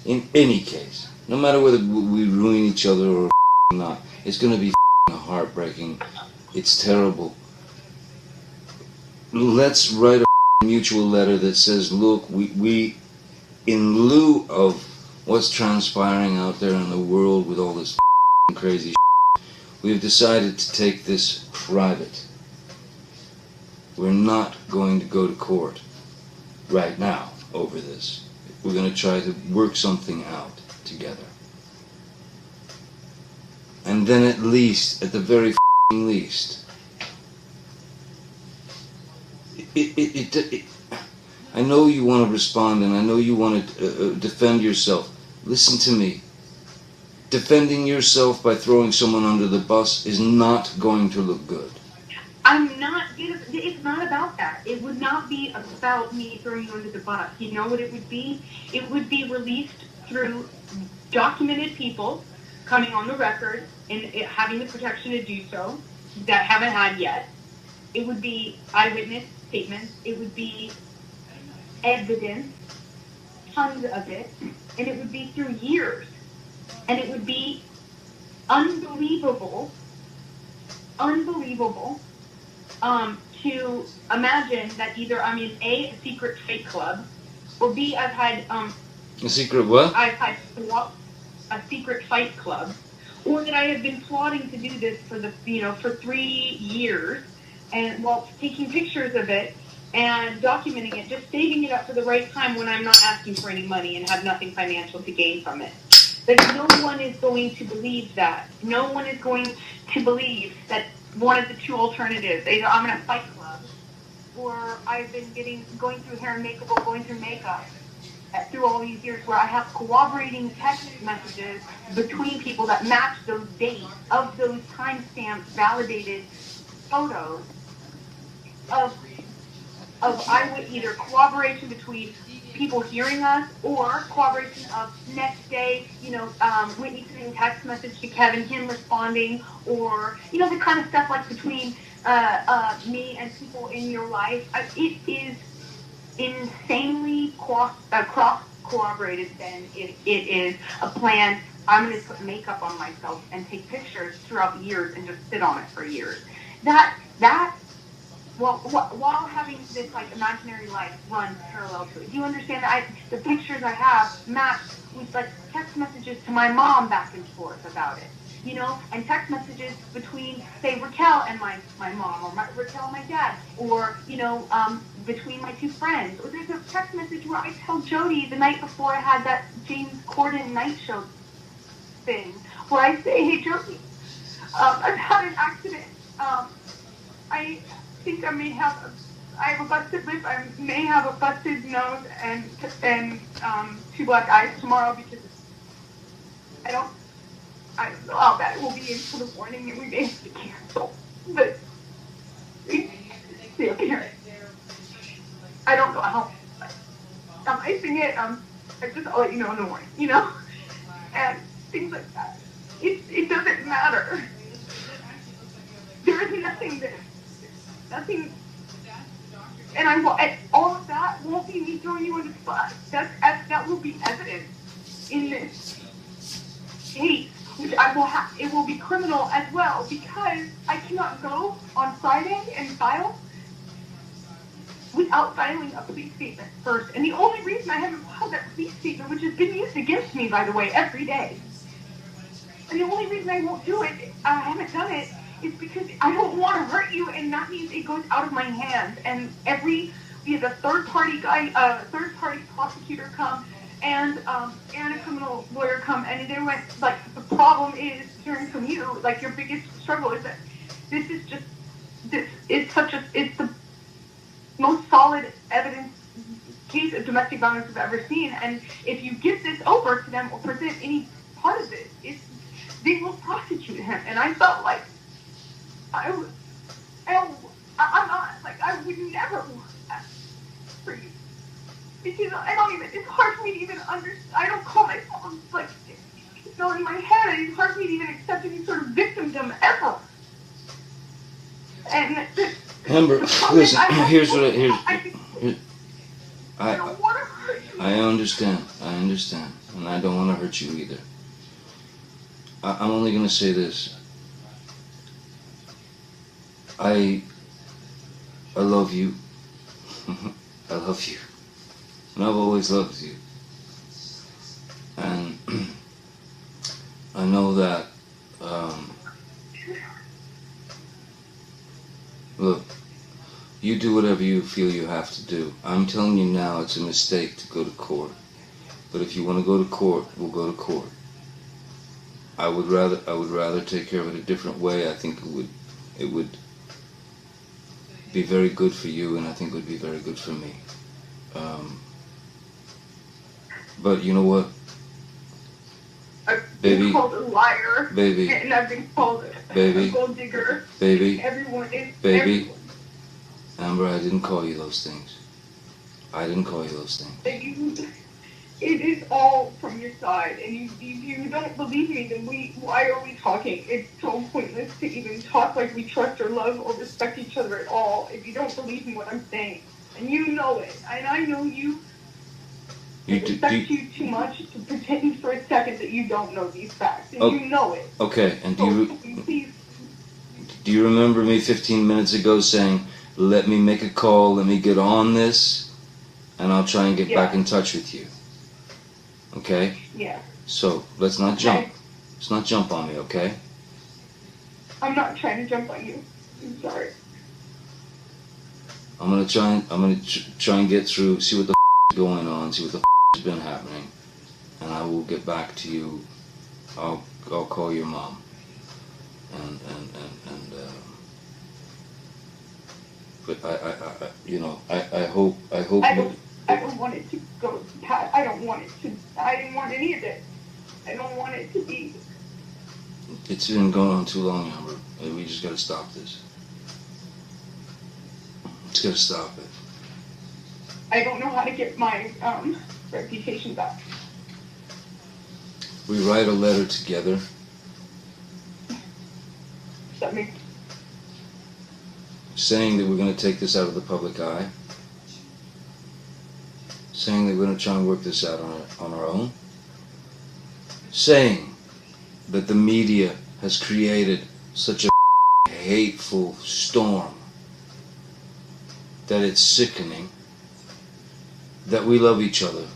Speaker 2: In any case. No matter whether we ruin each other or not. It's going to be heartbreaking. It's terrible. Let's write a mutual letter that says, look, we in lieu of what's transpiring out there in the world with all this crazy we've decided to take this private. We're not going to go to court right now over this. We're going to try to work something out together. And then at least, at the very least, I know you want to respond and I know you want to defend yourself. Listen to me. Defending yourself by throwing someone under the bus is not going to look good.
Speaker 3: I'm not, it's not about that. It would not be about me throwing you under the bus. You know what it would be? It would be released through documented people coming on the record and having the protection to do so that haven't had yet. It would be eyewitness statements. It would be evidence, tons of it, and it would be through years. And it would be unbelievable to imagine that either I'm in a secret fake club, or B, I've had
Speaker 2: a secret what?
Speaker 3: I've had a secret fight club, or that I have been plotting to do this for 3 years, and while taking pictures of it and documenting it, just saving it up for the right time when I'm not asking for any money and have nothing financial to gain from it. Like, no one is going to believe that. No one is going to believe that one of the two alternatives, either I'm in a fight club, or I've been going through hair and makeup, or going through makeup through all these years, where I have corroborating text messages between people that match those dates of those timestamp validated photos of either corroboration between people hearing us, or corroboration of next day, Whitney sending text message to Kevin, him responding, or, the kind of stuff like between me and people in your life. It is insanely cross-corroborated than it is a plan. I'm going to put makeup on myself and take pictures throughout years and just sit on it for years. While having this imaginary life run parallel to it. Do you understand that the pictures I have match with text messages to my mom back and forth about it, and text messages between, say, Raquel and my mom, or Raquel and my dad, or, between my two friends. Or there's a text message where I tell Jody the night before I had that James Corden night show thing, where I say, hey, Jody, I've had an accident. I think I have a busted lip, I may have a busted nose and 2 black eyes tomorrow, because I don't know how bad it will be until the morning, and we may have to cancel the appearance. I don't know how I'm icing it, I'll let you know in the morning, and things like that. It doesn't matter. There is nothing, and all of that won't be me throwing you in the bus. That will be evidence in this case, which I will have. It will be criminal as well, because I cannot go on Friday and file without filing a police statement first. And the only reason I haven't filed that police statement, which has been used against me, by the way, every day, and the only reason I won't do it, I haven't done it, is because I don't want to hurt you, and that means it goes out of my hands. And we had a third-party prosecutor come, and a criminal lawyer come, and they went, the the problem is, hearing from you, like your biggest struggle is that this is just, it's the most solid evidence case of domestic violence I've ever seen. And if you give this over to them or present any part of this, they will prosecute him. And I felt like I'm not, like, I would never want that for you. Because it's hard for me to even understand. I don't call myself, like, in my head, it's hard for me to even accept any sort of victimdom ever. And
Speaker 2: Amber, listen, here's what
Speaker 3: I don't want to hurt you.
Speaker 2: I understand, and I don't want to hurt you either. I'm only going to say this. I love you. I love you. And I've always loved you. And I know that, look, you do whatever you feel you have to do. I'm telling you now, it's a mistake to go to court. But if you want to go to court, we'll go to court. I would rather take care of it a different way. I think it would be very good for you, and I think it would be very good for me. But you know what?
Speaker 3: I've
Speaker 2: Baby,
Speaker 3: been called a liar.
Speaker 2: baby,
Speaker 3: And I've been called
Speaker 2: baby,
Speaker 3: a gold digger.
Speaker 2: baby,
Speaker 3: Everyone is.
Speaker 2: baby. Amber, I didn't call you those things. I didn't call you those things.
Speaker 3: It is all from your side, and if you don't believe me, then why are we talking? It's so pointless to even talk like we trust or love or respect each other at all if you don't believe in what I'm saying. And you know it, and I know you. I respect you too much to pretend for a second that you don't know these facts, and you know it.
Speaker 2: Okay, and do you remember me 15 minutes ago saying, let me make a call, let me get on this, and I'll try and get back in touch with you? Okay?
Speaker 3: Yeah.
Speaker 2: So, let's not jump. Let's not jump on me, okay?
Speaker 3: I'm not trying to jump on you. I'm sorry.
Speaker 2: I'm gonna try and get through, see what the is going on, see what the has been happening, and I will get back to you. I'll call your mom. And but I you know, I hope
Speaker 3: I don't want it to go past. I didn't want any of it. I don't want it to be.
Speaker 2: It's been going on too long, Amber. We just gotta stop this. Just gotta stop it.
Speaker 3: I don't know how to get my reputation back.
Speaker 2: We write a letter together.
Speaker 3: That makes
Speaker 2: saying that we're going to take this out of the public eye, saying that we're going to try and work this out on our own, saying that the media has created such a hateful storm that it's sickening, that we love each other,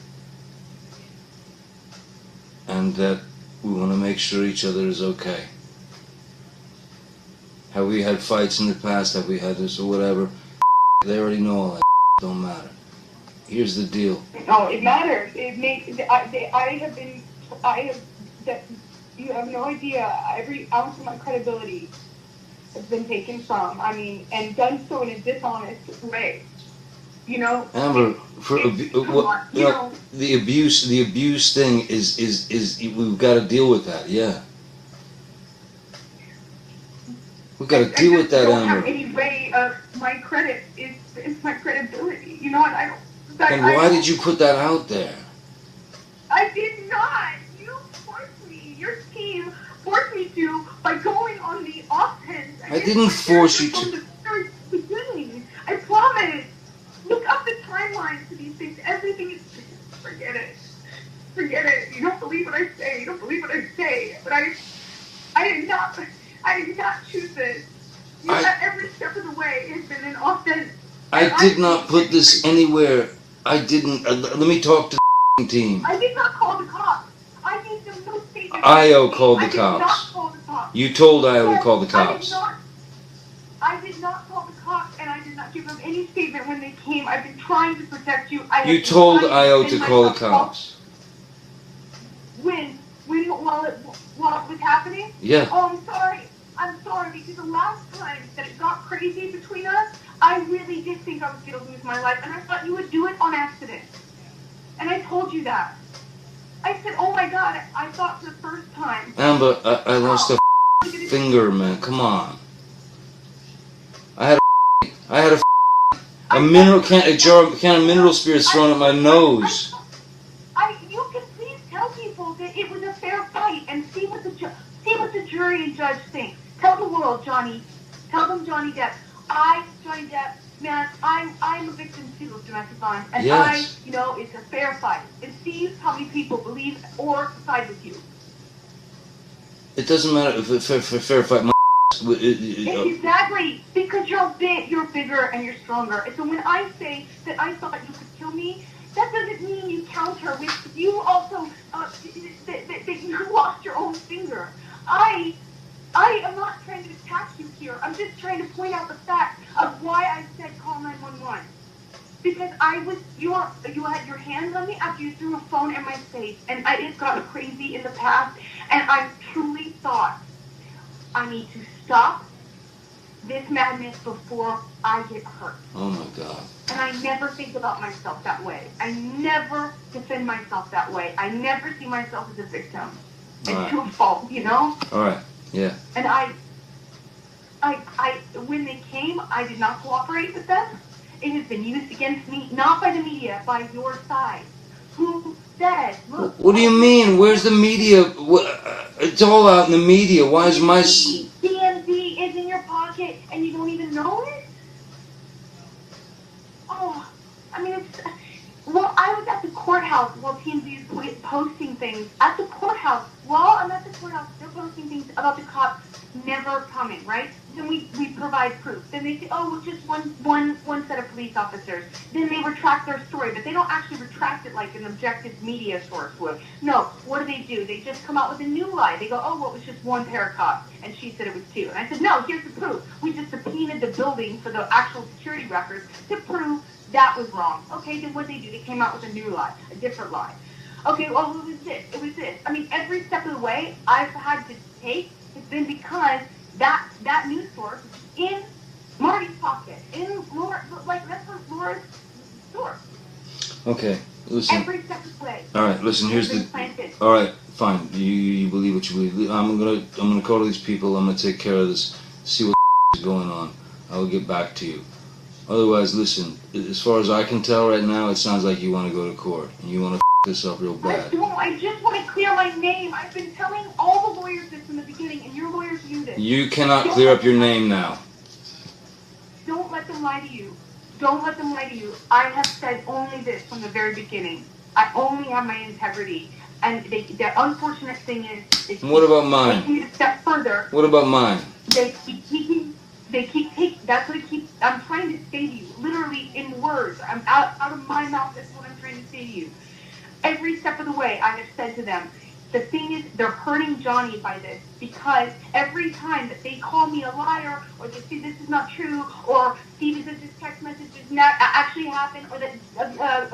Speaker 2: and that we want to make sure each other is okay. Have we had fights in the past? Have we had this or whatever? They already know all that. Don't matter. Here's the deal.
Speaker 3: No, it matters. It makes. You have no idea. Every ounce of my credibility has been taken from. I mean, and done so in a dishonest way. You know.
Speaker 2: Amber, the abuse thing is we've got to deal with that. Yeah. We've got to deal with that, Amber.
Speaker 3: I don't have any way of my credit is my credibility. You know what? I don't.
Speaker 2: And why did you put that out there?
Speaker 3: I did not. You forced me. Your team forced me to by going on the offense.
Speaker 2: I didn't force you to.
Speaker 3: From the very beginning. I promise. Look up the timelines to these things. Everything is. Forget it. Forget it. You don't believe what I say. You don't believe what I say. But I did not choose this. Every step of the way has been an offense.
Speaker 2: I did not put this anywhere. I didn't. Let me talk to the team.
Speaker 3: I did not call the cops. I gave them no statement.
Speaker 2: Io called the
Speaker 3: I did not
Speaker 2: cops.
Speaker 3: call the cops.
Speaker 2: You told Io to call the cops.
Speaker 3: I did not call the cops, and I did not give them any statement when they came. I've been trying to protect you.
Speaker 2: You told Io to call the cops.
Speaker 3: what was happening?
Speaker 2: Yeah.
Speaker 3: Oh, I'm sorry. I'm sorry, because the last time that it got crazy between us, I really did think I was going to lose my life, and I thought you would do it on accident. And I told you that. I said, oh my God, I thought for the first time.
Speaker 2: Amber, I lost a finger, man. Come on. I had a mineral can of mineral spirits thrown at my nose.
Speaker 3: You can please tell people that it was a fair fight and see what the jury and judge think. Tell the world, Johnny. Tell them Johnny Depp. Johnny Depp, man, I'm a victim too of domestic violence, and
Speaker 2: yes.
Speaker 3: it's a fair fight. And see how many people believe or side with you.
Speaker 2: It doesn't matter if it's a fair fight.
Speaker 3: Exactly, because you're bigger and you're stronger. And so when I say that I thought you could kill me, that doesn't mean you counter with you also that you lost your own finger. I am not trying to attack you here. I'm just trying to point out the fact of why I said call 911. Because you had your hands on me after you threw a phone in my face, and I had gotten crazy in the past, and I truly thought I need to stop this madness before I get hurt.
Speaker 2: Oh my God.
Speaker 3: And I never think about myself that way. I never defend myself that way. I never see myself as a victim. It's to a fault,
Speaker 2: All right. Yeah.
Speaker 3: And when they came, I did not cooperate with them. It has been used against me, not by the media, by your side. Who said, look...
Speaker 2: What do you mean? Where's the media? It's all out in the media. Why is my...
Speaker 3: DMV is in your pocket and you don't even know it? Oh, I mean, well, I was at the courthouse while TMZ is posting things. At the courthouse, while I'm at the courthouse, they're posting things about the cops never coming, right? Then we provide proof. Then they say, oh, it's just one set of police officers. Then they retract their story, but they don't actually retract it like an objective media source would. No, what do? They just come out with a new lie. They go, oh, well, it was just one pair of cops, and she said it was two. And I said, no, here's the proof. We just subpoenaed the building for the actual security records to prove that was wrong. Okay, then what did they do? They came out with a new lie, a different lie. Okay, well, it was this. It was this. I mean, every step of the way I've had to take has been because that news source is in Marty's pocket, in Laura, like that's what Laura's source.
Speaker 2: Okay, listen.
Speaker 3: Every step of the way.
Speaker 2: All right, listen. Here's the.
Speaker 3: Planted.
Speaker 2: All right, fine. You believe what you believe. I'm gonna call these people. I'm gonna take care of this. See what is going on. I will get back to you. Otherwise, listen. As far as I can tell right now, it sounds like you want to go to court and you want to this up real bad.
Speaker 3: I just want to clear my name. I've been telling all the lawyers this from the beginning, and your lawyers knew this.
Speaker 2: You cannot clear up your name now.
Speaker 3: Don't let them lie to you. Don't let them lie to you. I have said only this from the very beginning. I only have my integrity. And the unfortunate thing is
Speaker 2: what about mine?
Speaker 3: Taking it a step further.
Speaker 2: What about mine?
Speaker 3: They keep taking. That's what I'm trying to say to you, literally in words. I'm out of my mouth. That's what I'm trying to say to you. Every step of the way, I have said to them, the thing is, they're hurting Johnny by this, because every time that they call me a liar, or they say this is not true, or Steven says this text message did not actually happen, or that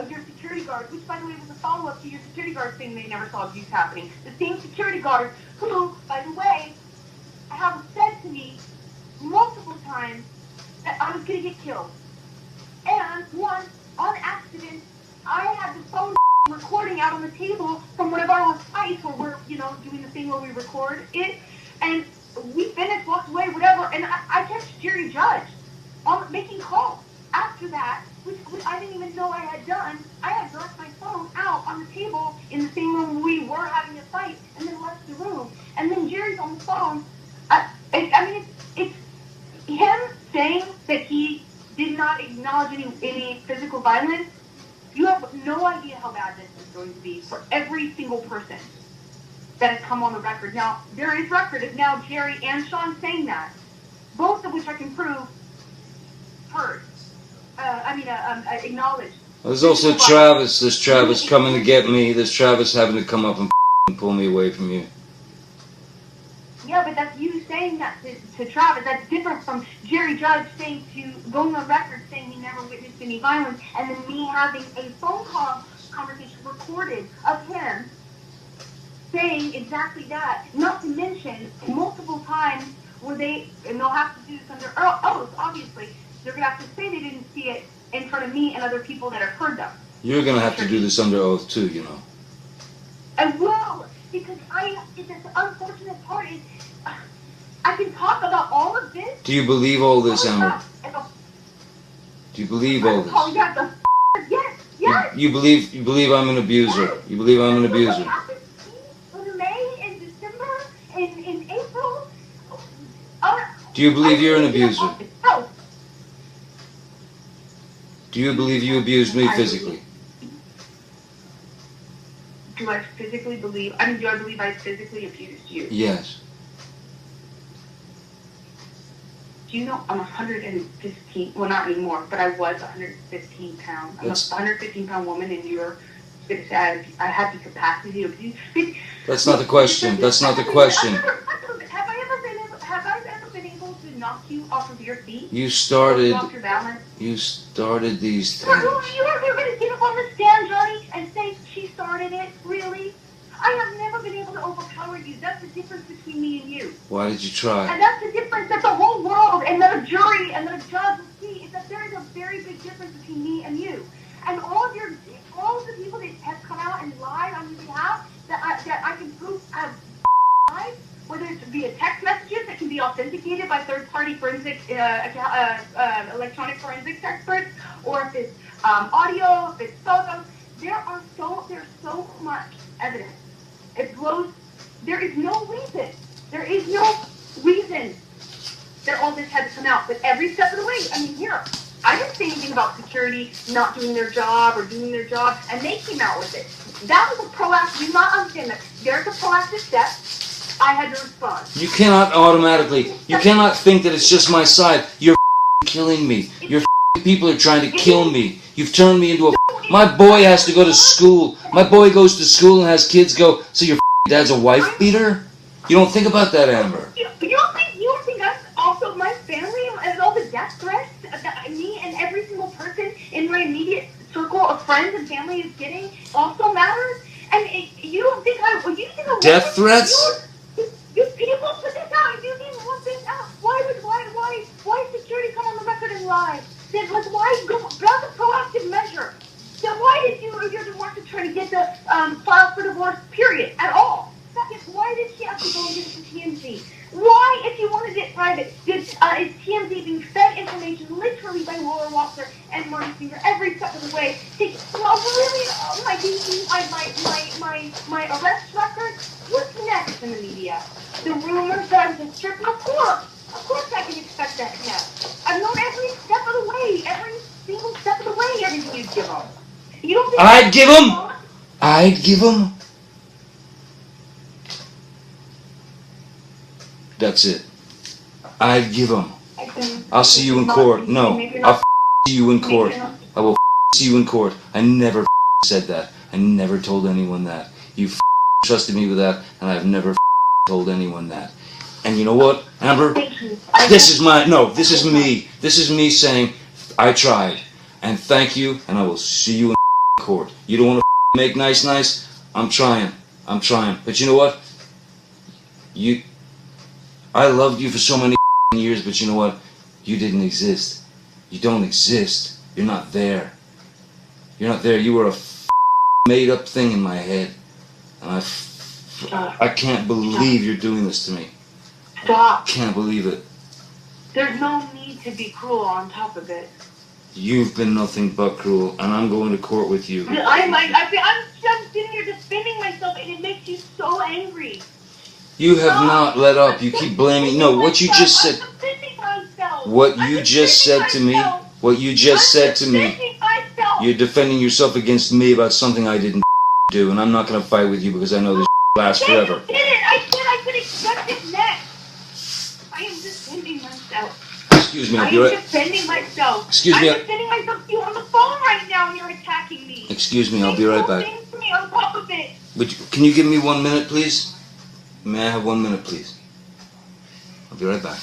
Speaker 3: your security guard, which by the way was a follow-up to your security guard saying they never saw abuse happening, the same security guard who, by the way, have said to me multiple times that I was going to get killed. And once, on accident, I had the phone recording out on the table from one of our fights where we're, doing the thing where we record it, and we finished, walked away, whatever, and I catch Jerry Judge on making calls. After that, which I didn't even know I had done, I had left my phone out on the table in the same room we were having a fight, and then left the room. And then Jerry's on the phone. It's him saying that he did not acknowledge any physical violence. You have no idea how bad this is going to be for every single person that has come on the record. Now, there is record of now Jerry and Sean saying that, both of which I can prove acknowledged.
Speaker 2: There's also Travis. There's Travis coming to get me. There's Travis having to come up and pull me away from you.
Speaker 3: Yeah, but that's you saying that to Travis. That's different from Jerry Judge saying going on record saying he never witnessed any violence, and then me having a phone call conversation recorded of him saying exactly that. Not to mention, multiple times where and they'll have to do this under oath, obviously. They're going to have to say they didn't see it in front of me and other people that have heard them.
Speaker 2: You're going to have to do this under oath too, you know.
Speaker 3: I will, because the unfortunate part is, I can talk about all of this.
Speaker 2: Do you believe all this, Amber? Do you believe all this?
Speaker 3: Yes.
Speaker 2: You believe I'm an abuser.
Speaker 3: Yes.
Speaker 2: You believe I'm an abuser.
Speaker 3: What happened to me in May, in December, in April?
Speaker 2: Do you believe you're an abuser?
Speaker 3: No.
Speaker 2: Do you believe you abused me physically?
Speaker 3: Do I physically believe? Do I believe I physically abused you?
Speaker 2: Yes.
Speaker 3: Do you know I'm 115? Well, not anymore, but I was 115 pounds. I'm a 115-pound woman, and you're going to say I have the capacity to abuse.
Speaker 2: That's not the question. That's not the question.
Speaker 3: Have I ever been able to knock you off of your feet?
Speaker 2: You started.
Speaker 3: Off your balance?
Speaker 2: You started these
Speaker 3: You're
Speaker 2: things.
Speaker 3: going to get up on the stand, Johnny, and say she started it? Really? I have never been able to overpower you. That's the difference between me and you.
Speaker 2: Why did you try?
Speaker 3: And that's the difference that the whole world and the jury and the judge will see, is that there is a very big difference between me and you. And all of the people that have come out and lied on your behalf, that I can prove have lied, whether it's via text messages that can be authenticated by third-party forensic, electronic forensics experts, or if it's audio, if it's photos, there's so much evidence. It blows. There is no reason that all this had to come out. But every step of the way, here, I didn't say anything about security not doing their job or doing their job, and they came out with it. That was a proactive. You not understand that there's a proactive step. I had to respond.
Speaker 2: You cannot automatically. You cannot think that it's just my side. You're killing me. Your people are trying to kill me. You've turned me into a. My boy has to go to school. My boy goes to school and has kids go. So your dad's a wife beater? You don't think about that, Amber.
Speaker 3: You don't think that's also my family and all the death threats that me and every single person in my immediate circle of friends and family is getting also matters? And you don't think I
Speaker 2: death threats?
Speaker 3: You people put this out. You didn't want this out. Why security come on the record and lie? Then why go? That's a proactive measure. Then why did you want to try to get the file for divorce period at all? Second, why did she have to go and get it to TMZ? Why, if you wanted it private, is TMZ being fed information literally by Laura Walker and Marty Singer every step of the way? My arrest record? What's next in the media? The rumors that I'm just stripping? Of course I can expect that now. I've known every step of the way, every single step of the way, everything you give them. You don't think
Speaker 2: I'd give them. That's it. I'd give them. I'll see you in court. No, I'll see you in court. I will see you in court. I never said that. I never told anyone that. You trusted me with that, and I've never told anyone that. And you know what, Amber? This is me. This is me saying, I tried. And thank you, and I will see you in court. You don't want to make nice? I'm trying. But you know what? I loved you for so many years, but you know what? You didn't exist. You don't exist. You're not there. You're not there. You were a made-up thing in my head. And I can't believe you're doing this to me.
Speaker 3: Stop.
Speaker 2: I can't believe it.
Speaker 3: There's no need to be cruel on top of it.
Speaker 2: You've been nothing but cruel, and I'm going to court with you.
Speaker 3: I'm sitting here defending myself, and it makes you so angry.
Speaker 2: You have not let up. You keep blaming. No, what you just said. What you just said to me. What you just said to me. You're defending yourself against me about something I didn't do, and I'm not going to fight with you because I know this lasts forever.
Speaker 3: I said I could expect it next. I am defending myself.
Speaker 2: Excuse me, I'll be right.
Speaker 3: I am defending myself.
Speaker 2: Excuse me.
Speaker 3: I'm defending myself to you on the phone right now, and you're attacking me.
Speaker 2: Excuse me, I'll be right back.
Speaker 3: Me on top of it.
Speaker 2: Can you give me 1 minute, please? May I have 1 minute, please? I'll be right back.